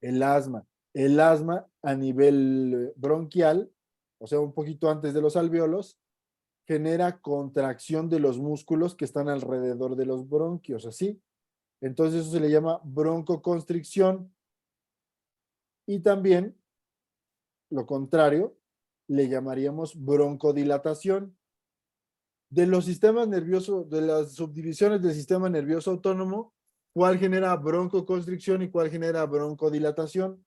El asma. El asma a nivel bronquial, o sea, un poquito antes de los alveolos, genera contracción de los músculos que están alrededor de los bronquios, así. Entonces eso se le llama broncoconstricción. Y también, lo contrario, le llamaríamos broncodilatación. De los sistemas nerviosos, de las subdivisiones del sistema nervioso autónomo, ¿cuál genera broncoconstricción y cuál genera broncodilatación?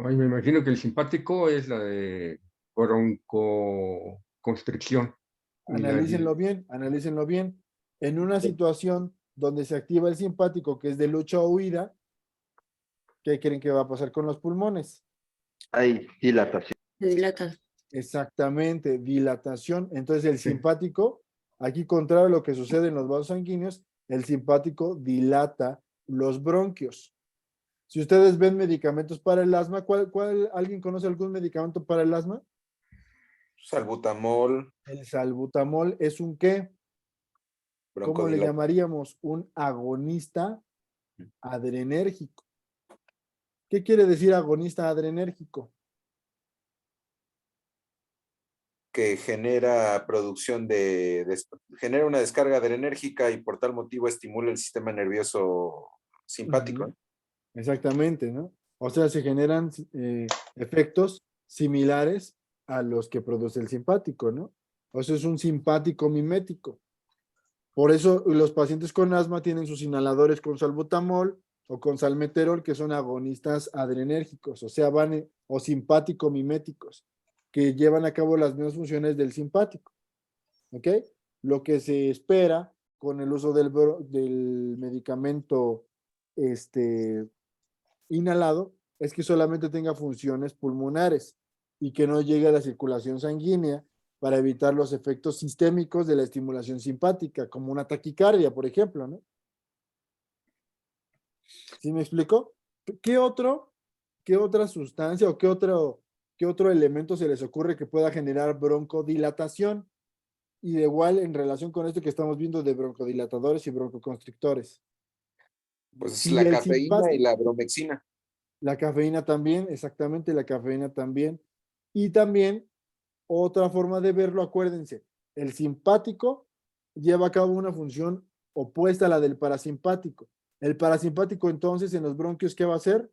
Ay, me imagino que el simpático es la de broncoconstricción. Y la Analícenlo bien, analícenlo bien. En una situación donde se activa el simpático, que es de lucha o huida, ¿qué creen que va a pasar con los pulmones? Hay dilatación. Se dilata. Exactamente, dilatación. Entonces el simpático, aquí contrario a lo que sucede en los vasos sanguíneos, el simpático dilata los bronquios. Si ustedes ven medicamentos para el asma, ¿alguien conoce algún medicamento para el asma? Salbutamol, El salbutamol es un ¿qué? ¿Cómo le broncodilatador. llamaríamos? Un agonista adrenérgico. ¿Qué quiere decir agonista adrenérgico? Que genera producción genera una descarga adrenérgica y por tal motivo estimula el sistema nervioso simpático. Ujú. Exactamente, ¿no? O sea, se generan efectos similares a los que produce el simpático, ¿no? O sea, es un simpático mimético. Por eso los pacientes con asma tienen sus inhaladores con salbutamol o con salmeterol, que son agonistas adrenérgicos, o sea, o simpático miméticos, que llevan a cabo las mismas funciones del simpático. ¿Ok? Lo que se espera con el uso del medicamento inhalado es que solamente tenga funciones pulmonares y que no llegue a la circulación sanguínea para evitar los efectos sistémicos de la estimulación simpática, como una taquicardia, por ejemplo, ¿no? ¿Sí me explico? ¿Qué otra sustancia o qué otro elemento se les ocurre que pueda generar broncodilatación? Y de igual en relación con esto que estamos viendo de broncodilatadores y broncoconstrictores. Pues Si la el cafeína y simpático, la bromexina. la cafeína también, exactamente, la cafeína también. Y también, otra forma de verlo, acuérdense, el simpático lleva a cabo una función opuesta a la del parasimpático. El parasimpático, entonces, en los bronquios, ¿qué va a hacer?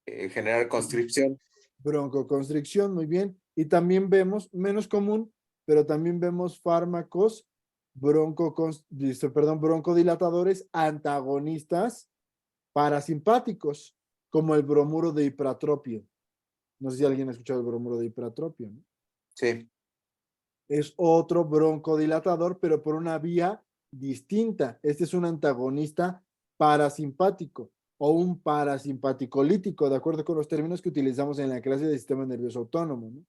Generar constricción. Broncoconstricción, muy bien. Y también vemos, menos común, pero también vemos fármacos broncodilatadores antagonistas parasimpáticos, como el bromuro de hipratropio. No sé si alguien ha escuchado el bromuro de hipratropio, ¿no? Sí. Es otro broncodilatador, pero por una vía distinta. Este es un antagonista parasimpático o un parasimpaticolítico, de acuerdo con los términos que utilizamos en la clase del sistema nervioso autónomo, ¿no?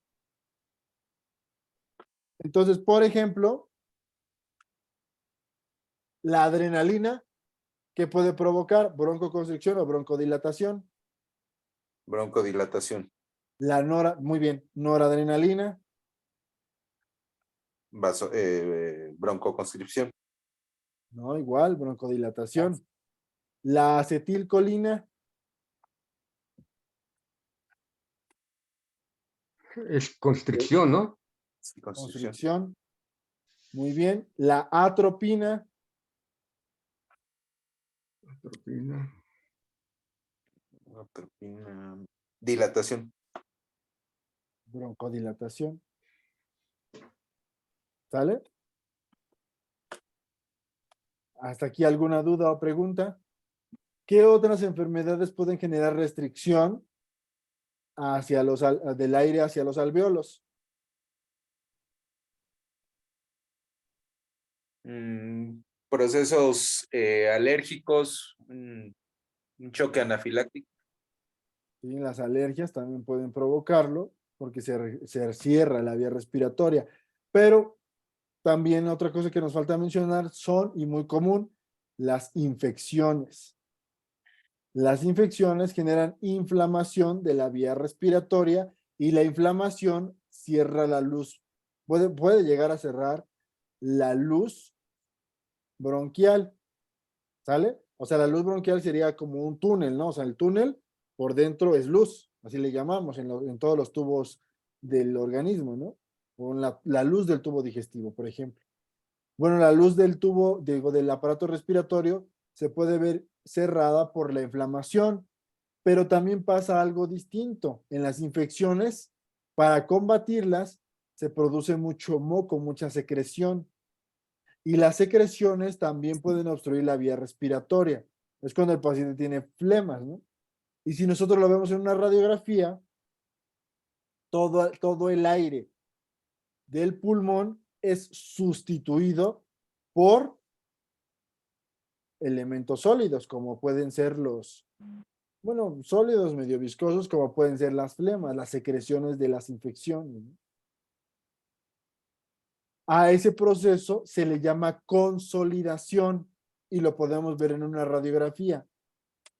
Entonces, por ejemplo, la adrenalina, ¿qué puede provocar? Broncoconstricción o broncodilatación. Broncodilatación. Muy bien, noradrenalina. Broncoconstricción. No, igual, broncodilatación. La acetilcolina. Es constricción, ¿no? Sí, constricción. Constricción. Muy bien. La atropina. Atropina. Dilatación. Broncodilatación. ¿Sale? ¿Hasta aquí alguna duda o pregunta? ¿Qué otras enfermedades pueden generar restricción del aire hacia los alvéolos? Procesos alérgicos, un choque anafiláctico. ¿Sí? Las alergias también pueden provocarlo porque se cierra la vía respiratoria. Pero también otra cosa que nos falta mencionar son, y muy común, las infecciones. Las infecciones generan inflamación de la vía respiratoria y la inflamación cierra la luz. Puede llegar a cerrar la luz bronquial, ¿sale? O sea, la luz bronquial sería como un túnel, ¿no? O sea, el túnel por dentro es luz, así le llamamos en todos los tubos del organismo, ¿no? O en la luz del tubo digestivo, por ejemplo. Bueno, la luz del tubo, digo, del aparato respiratorio se puede ver cerrada por la inflamación, pero también pasa algo distinto. En las infecciones, para combatirlas, se produce mucho moco, mucha secreción. Y las secreciones también pueden obstruir la vía respiratoria. Es cuando el paciente tiene flemas, ¿no? Y si nosotros lo vemos en una radiografía, todo el aire del pulmón es sustituido por elementos sólidos, como pueden ser bueno, sólidos medio viscosos, como pueden ser las flemas, las secreciones de las infecciones, ¿no? A ese proceso se le llama consolidación y lo podemos ver en una radiografía.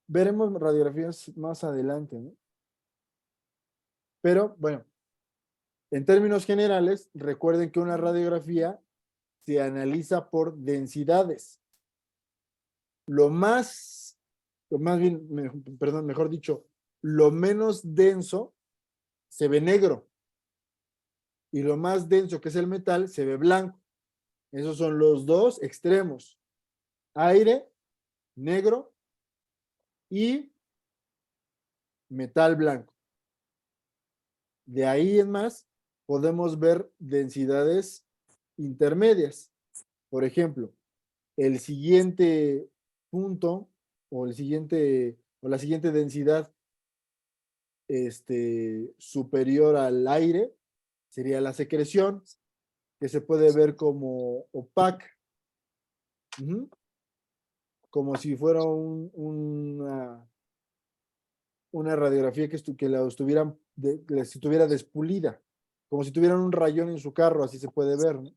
Veremos radiografías más adelante, ¿no? Pero bueno, en términos generales, recuerden que una radiografía se analiza por densidades. Lo más bien, perdón, mejor dicho, lo menos denso se ve negro y lo más denso, que es el metal, se ve blanco. Esos son los dos extremos. Aire, negro y metal blanco. De ahí en más, podemos ver densidades intermedias. Por ejemplo, el siguiente punto o la siguiente densidad superior al aire sería la secreción, que se puede ver como opaca, como si fuera una radiografía que la estuviera despulida, como si tuvieran un rayón en su carro, así se puede ver, ¿no?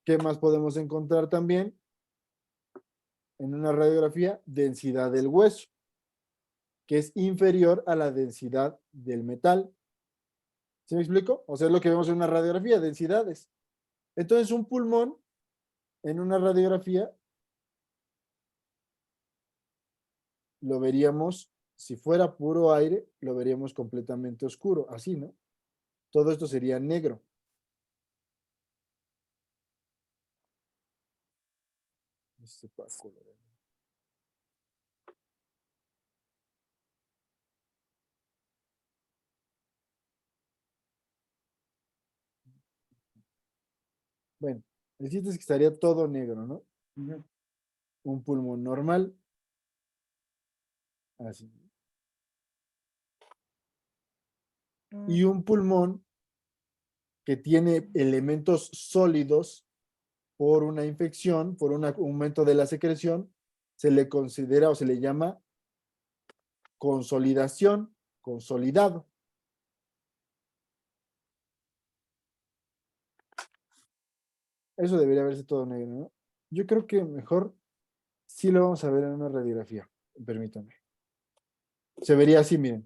¿Qué más podemos encontrar también en una radiografía? Densidad del hueso, que es inferior a la densidad del metal. ¿Sí me explico? O sea, es lo que vemos en una radiografía, densidades. Entonces, un pulmón en una radiografía lo veríamos, si fuera puro aire, lo veríamos completamente oscuro, así, ¿no? Todo esto sería negro. Bueno, el chiste es que estaría todo negro, ¿no? Un pulmón normal, así. Y un pulmón que tiene elementos sólidos por una infección, por un aumento de la secreción, se le considera o se le llama consolidación, consolidado. Eso debería verse todo negro, ¿no? Yo creo que mejor sí lo vamos a ver en una radiografía, permítanme. Se vería así, miren.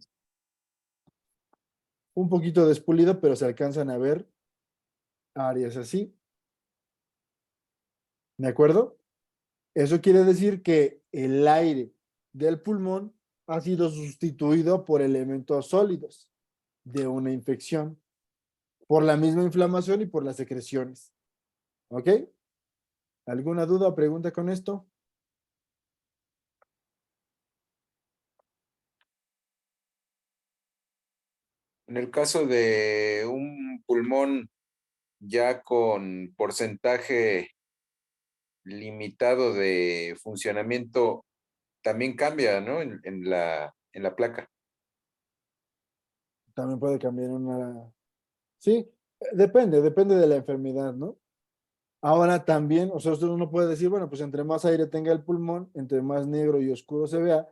Un poquito despulido, pero se alcanzan a ver áreas así. ¿De acuerdo? Eso quiere decir que el aire del pulmón ha sido sustituido por elementos sólidos de una infección, por la misma inflamación y por las secreciones. ¿Ok? ¿Alguna duda o pregunta con esto? En el caso de un pulmón ya con porcentaje limitado de funcionamiento, también cambia, ¿no? En la placa. También puede cambiar una... Sí, depende de la enfermedad, ¿no? Ahora también, o sea, uno puede decir, bueno, pues entre más aire tenga el pulmón, entre más negro y oscuro se vea,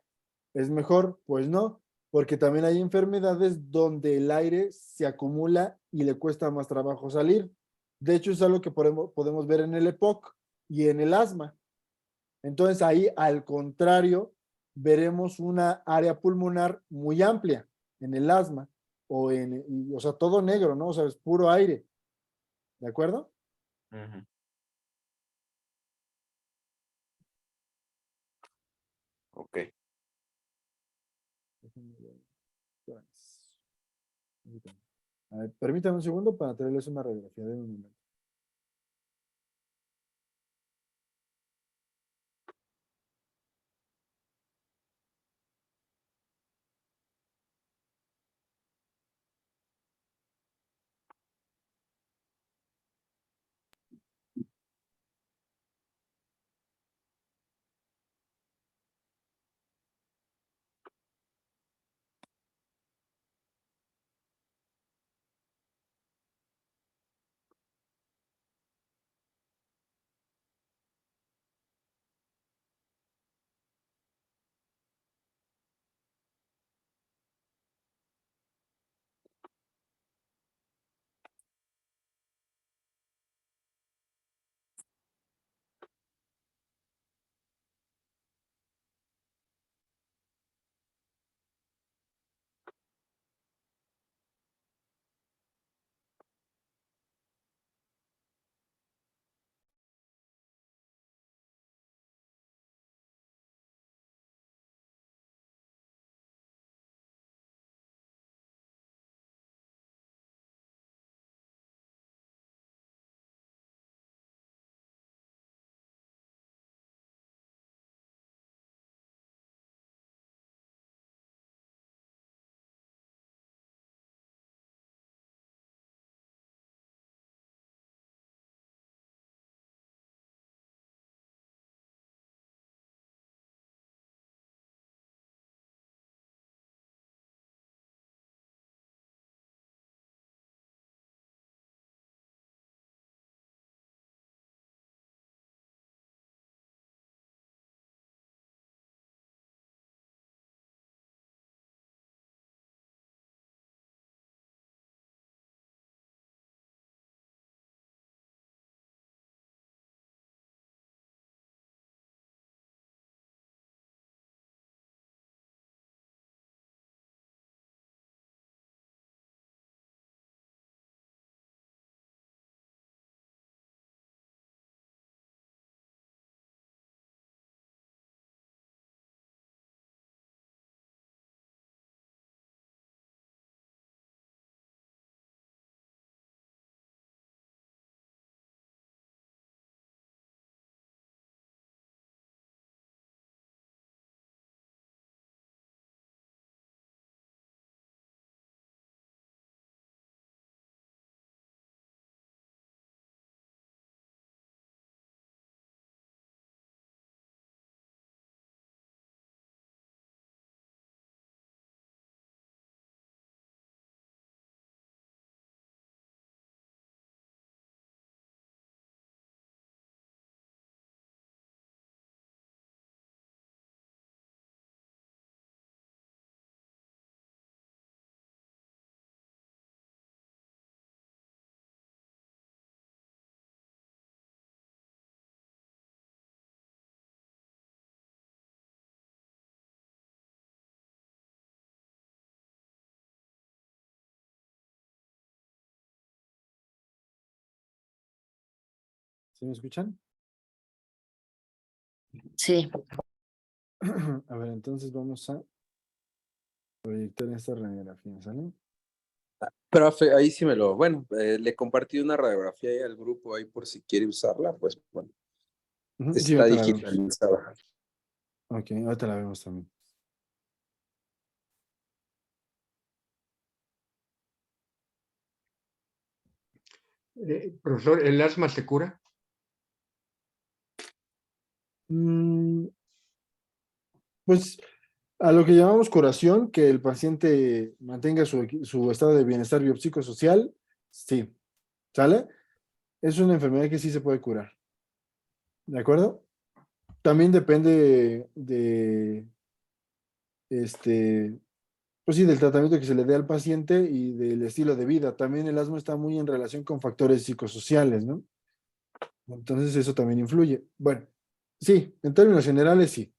es mejor. Pues no, porque también hay enfermedades donde el aire se acumula y le cuesta más trabajo salir. De hecho, es algo que podemos ver en el EPOC y en el asma. Entonces ahí, al contrario, veremos una área pulmonar muy amplia en el asma o sea, todo negro, ¿no? O sea, es puro aire. ¿De acuerdo? Ok. A ver, permítame un segundo para traerles una radiografía de un momento. ¿Sí me escuchan? Sí, A ver, entonces vamos a proyectar esta radiografía, ¿sale? Profe, ahí sí bueno, le compartí una radiografía ahí al grupo ahí por si quiere usarla, pues bueno, Sí, está ahorita la vemos. digitalizada. Ok, ahorita la vemos también. Profesor, ¿el asma se cura? Mm, Pues a lo que llamamos curación, que el paciente mantenga su estado de bienestar biopsicosocial, sí, ¿sale? Es una enfermedad que sí se puede curar, ¿de acuerdo? También depende este, pues sí, del tratamiento que se le dé al paciente y del estilo de vida. También el asma está muy en relación con factores psicosociales, ¿no? Entonces eso también influye. Bueno, sí, en términos generales sí,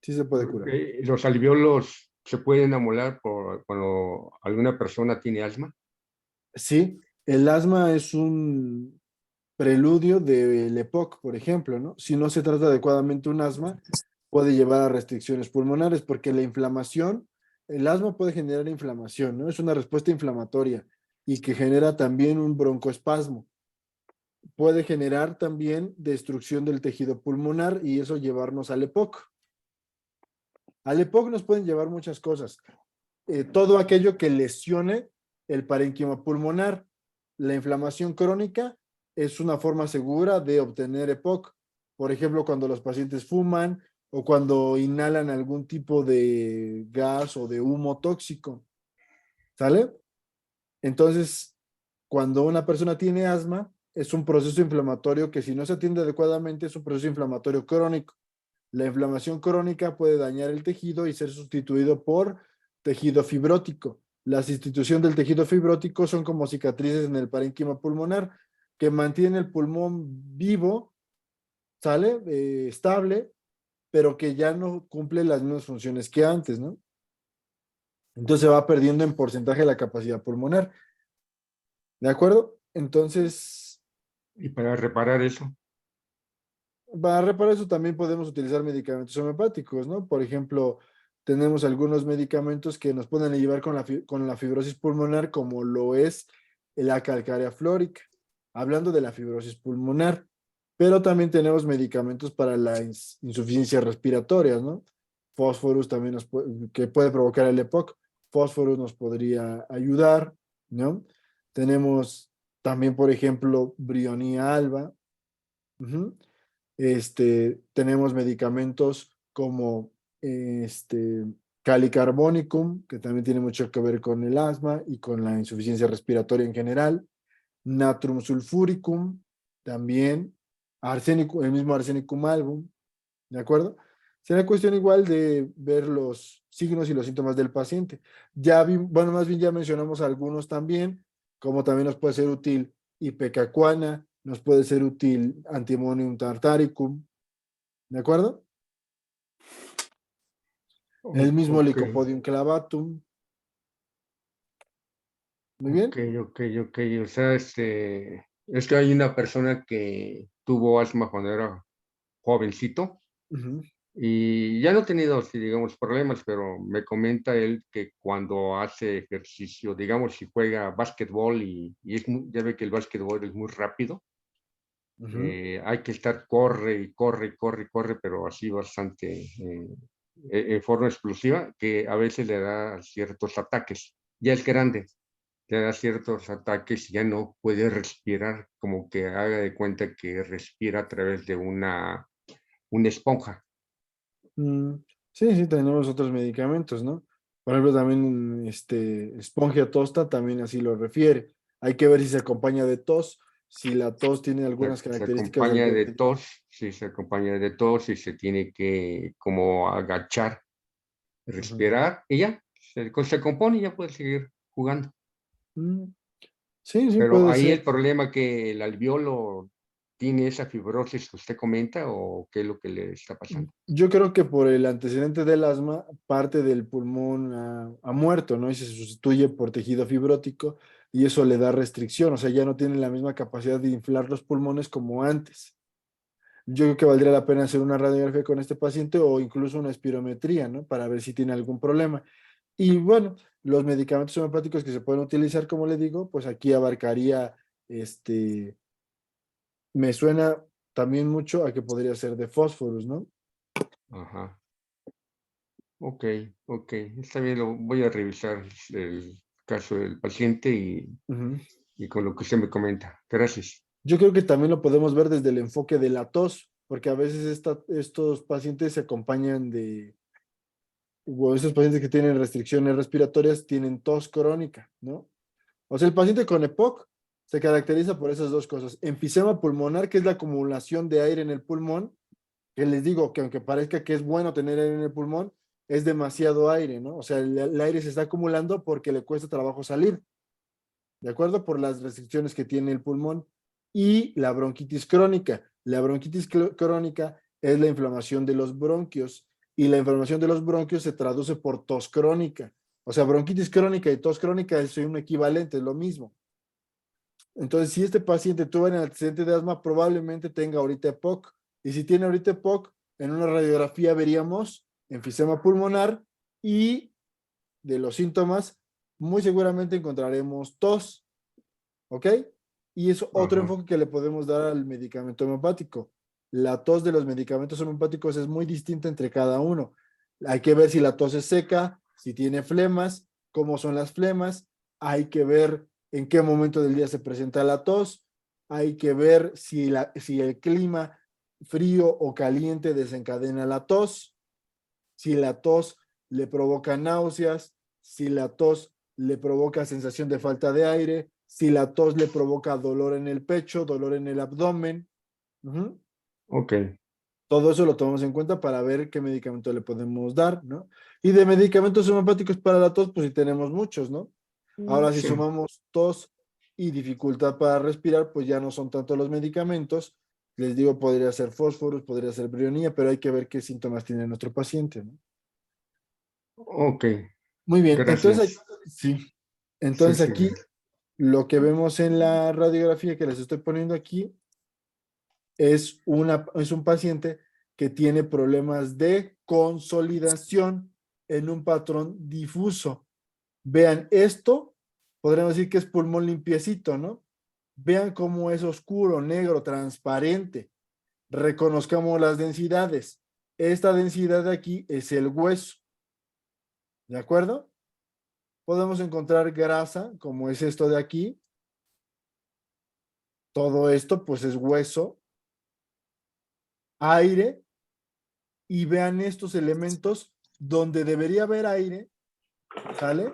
sí se puede curar. ¿Los alveolos se pueden amolar cuando alguna persona tiene asma? Sí, el asma es un preludio del EPOC, por ejemplo, ¿no? Si no se trata adecuadamente un asma, puede llevar a restricciones pulmonares porque la inflamación el asma puede generar inflamación, ¿no? Es una respuesta inflamatoria y que genera también un broncoespasmo. Puede generar también destrucción del tejido pulmonar y eso llevarnos al EPOC. Al EPOC nos pueden llevar muchas cosas. Todo aquello que lesione el parénquima pulmonar. La inflamación crónica es una forma segura de obtener EPOC. Por ejemplo, cuando los pacientes fuman o cuando inhalan algún tipo de gas o de humo tóxico. ¿Sale? Entonces, cuando una persona tiene asma, es un proceso inflamatorio que si no se atiende adecuadamente es un proceso inflamatorio crónico. La inflamación crónica puede dañar el tejido y ser sustituido por tejido fibrótico. La sustitución del tejido fibrótico son como cicatrices en el parénquima pulmonar que mantienen el pulmón vivo, ¿sale? Estable, pero que ya no cumple las mismas funciones que antes, ¿no? Entonces se va perdiendo en porcentaje la capacidad pulmonar. ¿De acuerdo? Entonces, Y para reparar eso, para reparar eso también podemos utilizar medicamentos homeopáticos, ¿no? Por ejemplo, tenemos algunos medicamentos que nos pueden ayudar con la fibrosis pulmonar, como lo es la calcárea flórica, hablando de la fibrosis pulmonar, pero también tenemos medicamentos para la insuficiencia respiratoria, ¿no? Fósforus también que puede provocar el EPOC, fósforus nos podría ayudar, ¿no? Tenemos también, por ejemplo, Brionía alba. Ujú. Tenemos medicamentos como Calicarbonicum, que también tiene mucho que ver con el asma y con la insuficiencia respiratoria en general. Natrum sulfuricum, también. Arsénico, el mismo Arsenicum album, ¿de acuerdo? Será cuestión igual de ver los signos y los síntomas del paciente. Bueno, más bien ya mencionamos algunos también, como también nos puede ser útil ipecacuana, nos puede ser útil Antimonium tartaricum, ¿de acuerdo? El mismo ok, Lycopodium clavatum. Muy ok, bien. ok. O sea, es que hay una persona que tuvo asma cuando era jovencito Ujú, y ya no ha tenido, sí, digamos, problemas, pero me comenta él que cuando hace ejercicio, digamos, si juega básquetbol y ya ve que el básquetbol es muy rápido, ujú. hay que estar corre, pero así bastante en forma explosiva, que a veces le da ciertos ataques. Ya es grande, le da ciertos ataques y ya no puede respirar, como que haga de cuenta que respira a través de una esponja. Mm, sí, sí, tenemos otros medicamentos, ¿no? Por ejemplo, también Spongia tosta también así lo refiere. Hay que ver si se acompaña de tos, si la tos tiene algunas Se características del acompaña de contenido. tos, sí, se acompaña de tos y se tiene que como agachar, Ujú. respirar y ya, se compone y ya puede seguir jugando. Mm, sí, sí, Pero puede ahí ser. el problema que el alveolo tiene esa fibrosis que usted comenta o qué es lo que le está pasando. Yo creo que por el antecedente del asma, parte del pulmón ha muerto, ¿no? Y se sustituye por tejido fibrótico y eso le da restricción, o sea, ya no tiene la misma capacidad de inflar los pulmones como antes. Yo creo que valdría la pena hacer una radiografía con este paciente o incluso una espirometría, ¿no? Para ver si tiene algún problema. Y bueno, los medicamentos homeopáticos que se pueden utilizar, como le digo, pues aquí abarcaría, me suena también mucho a que podría ser de fósforos, ¿no? Ajá. Ok, ok. Está bien, lo voy a revisar el caso del paciente Ujú. y con lo que usted me comenta. Gracias. Yo creo que también lo podemos ver desde el enfoque de la tos, porque a veces estos pacientes se acompañan o estos pacientes que tienen restricciones respiratorias tienen tos crónica, ¿no? O sea, el paciente con EPOC se caracteriza por esas dos cosas. Enfisema pulmonar, que es la acumulación de aire en el pulmón, que les digo que aunque parezca que es bueno tener aire en el pulmón, es demasiado aire, ¿no? O sea, el aire se está acumulando porque le cuesta trabajo salir, ¿de acuerdo? Por las restricciones que tiene el pulmón. Y la bronquitis crónica. La bronquitis crónica es la inflamación de los bronquios y la inflamación de los bronquios se traduce por tos crónica. O sea, bronquitis crónica y tos crónica es un equivalente, es lo mismo. Entonces, si este paciente tuvo un antecedente de asma, probablemente tenga ahorita EPOC. Y si tiene ahorita EPOC, en una radiografía veríamos enfisema pulmonar y de los síntomas, muy seguramente encontraremos tos, ¿ok? Y es otro Ajá. enfoque que le podemos dar al medicamento homeopático. La tos de los medicamentos homeopáticos es muy distinta entre cada uno. Hay que ver si la tos es seca, si tiene flemas, cómo son las flemas, hay que ver en qué momento del día se presenta la tos, hay que ver si el clima frío o caliente desencadena la tos, si la tos le provoca náuseas, si la tos le provoca sensación de falta de aire, si la tos le provoca dolor en el pecho, dolor en el abdomen. Ujú. Ok. Todo eso lo tomamos en cuenta para ver qué medicamento le podemos dar, ¿no? Y de medicamentos homeopáticos para la tos, pues sí tenemos muchos, ¿no? Ahora, si Sí. sumamos tos y dificultad para respirar, pues ya no son tanto los medicamentos. Les digo, podría ser fósforos, podría ser brionía, pero hay que ver qué síntomas tiene nuestro paciente, ¿no? Ok. Muy bien, entonces, Gracias. sí. Sí, Entonces sí. aquí, lo que vemos en la radiografía que les estoy poniendo aquí es un paciente que tiene problemas de consolidación en un patrón difuso. Vean, esto podríamos decir que es pulmón limpiecito, ¿no? Vean cómo es oscuro, negro, transparente. Reconozcamos las densidades. Esta densidad de aquí es el hueso. ¿De acuerdo? Podemos encontrar grasa, como es esto de aquí. Todo esto, pues, es hueso, aire, y vean estos elementos donde debería haber aire, ¿sale?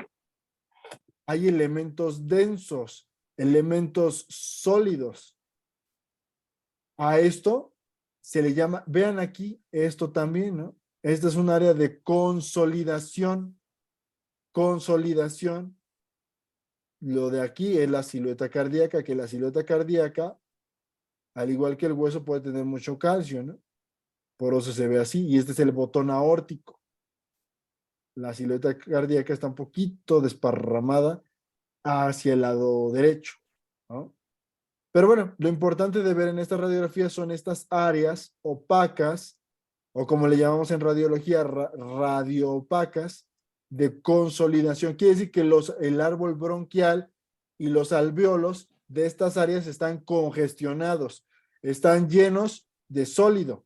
Hay elementos densos, elementos sólidos. A esto se le llama, vean aquí, esto también, ¿no? Esta es un área de consolidación. Consolidación. Lo de aquí es la silueta cardíaca, que la silueta cardíaca, al igual que el hueso, puede tener mucho calcio, ¿no? Por eso se ve así. Y este es el botón aórtico. La silueta cardíaca está un poquito desparramada hacia el lado derecho, ¿no? Pero bueno, lo importante de ver en esta radiografía son estas áreas opacas, o como le llamamos en radiología, radioopacas, de consolidación. Quiere decir que el árbol bronquial y los alvéolos de estas áreas están congestionados, están llenos de sólido,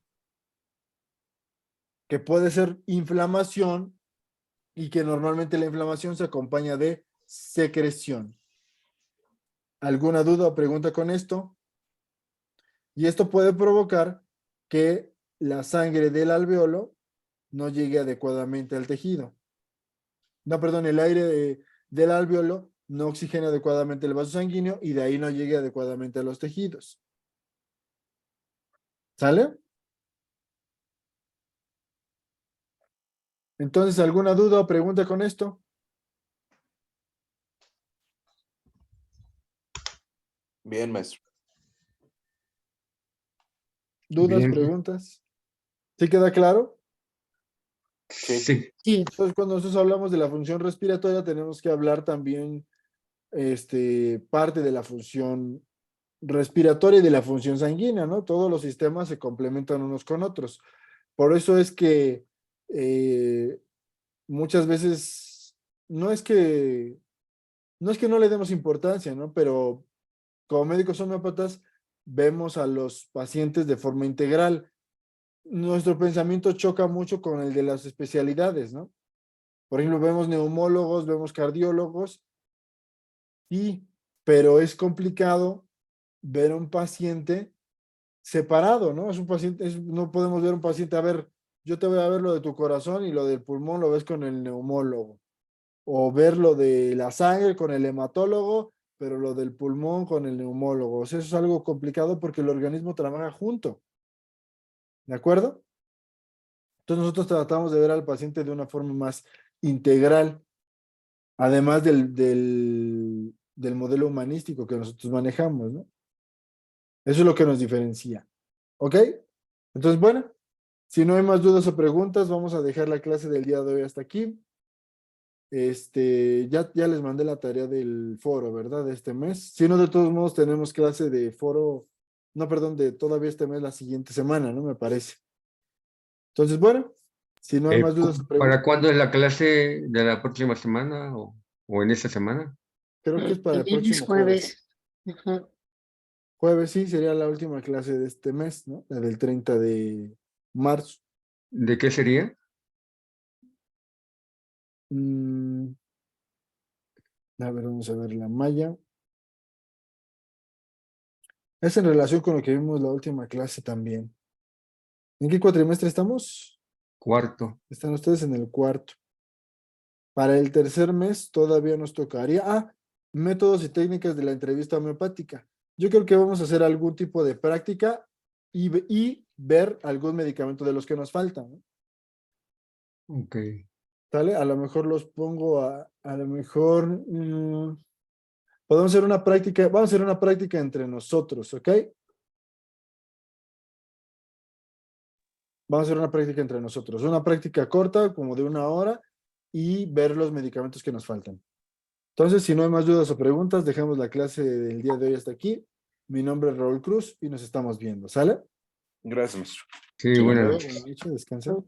que puede ser inflamación y que normalmente la inflamación se acompaña de secreción. ¿Alguna duda o pregunta con esto? Y esto puede provocar que la sangre del alvéolo no llegue adecuadamente al tejido. No, perdón, el aire del alvéolo no oxigena adecuadamente el vaso sanguíneo y de ahí no llegue adecuadamente a los tejidos. ¿Sale? Entonces, ¿alguna duda o pregunta con esto? Bien, maestro. ¿Dudas, Bien. preguntas? ¿Sí queda claro? Sí. Sí. Sí, Entonces, cuando nosotros hablamos de la función respiratoria, tenemos que hablar también parte de la función respiratoria y de la función sanguínea, ¿no? Todos los sistemas se complementan unos con otros. Por eso es que muchas veces no es que no le demos importancia, ¿no? Pero como médicos homeópatas vemos a los pacientes de forma integral. Nuestro pensamiento choca mucho con el de las especialidades, ¿no? Por ejemplo, vemos neumólogos, vemos cardiólogos, pero es complicado ver a un paciente separado, ¿no? Es un paciente, no podemos ver un paciente, a ver, yo te voy a ver lo de tu corazón y lo del pulmón lo ves con el neumólogo, o ver lo de la sangre con el hematólogo, pero lo del pulmón con el neumólogo. O sea, eso es algo complicado porque el organismo trabaja junto, ¿de acuerdo? Entonces nosotros tratamos de ver al paciente de una forma más integral, además del modelo humanístico que nosotros manejamos, ¿no? Eso es lo que nos diferencia. ¿Ok? Entonces, bueno, si no hay más dudas o preguntas, vamos a dejar la clase del día de hoy hasta aquí. Ya les mandé la tarea del foro, ¿verdad? De este mes. Si no, de todos modos, tenemos clase de foro, no, perdón, de todavía este mes, la siguiente semana, ¿no? Me parece. Entonces, bueno, Si no hay más dudas o preguntas, ¿Para cuándo es la clase de la próxima semana o en esta semana? creo que es para el Viernes, próximo jueves. Ajá. Jueves sí, sería la última clase de este mes, ¿no? La del 30 de marzo. ¿De qué sería? Mm, a ver, vamos a ver la malla. Es en relación con lo que vimos la última clase también. ¿En qué cuatrimestre estamos? Cuarto. Están ustedes en el cuarto. Para el tercer mes todavía nos tocaría, métodos y técnicas de la entrevista homeopática. Yo creo que vamos a hacer algún tipo de práctica y ver algún medicamento de los que nos faltan, ¿no? Ok. ¿Sale? A lo mejor los pongo a lo mejor podemos hacer una práctica, vamos a hacer una práctica entre nosotros, ¿ok? Vamos a hacer una práctica entre nosotros, una práctica corta, como de 1 hora, y ver los medicamentos que nos faltan. Entonces, si no hay más dudas o preguntas, dejamos la clase del día de hoy hasta aquí. Mi nombre es Raúl Cruz y nos estamos viendo, ¿sale? Gracias, maestro. Sí, Hasta buenas luego, noches. buenas noches, descansen.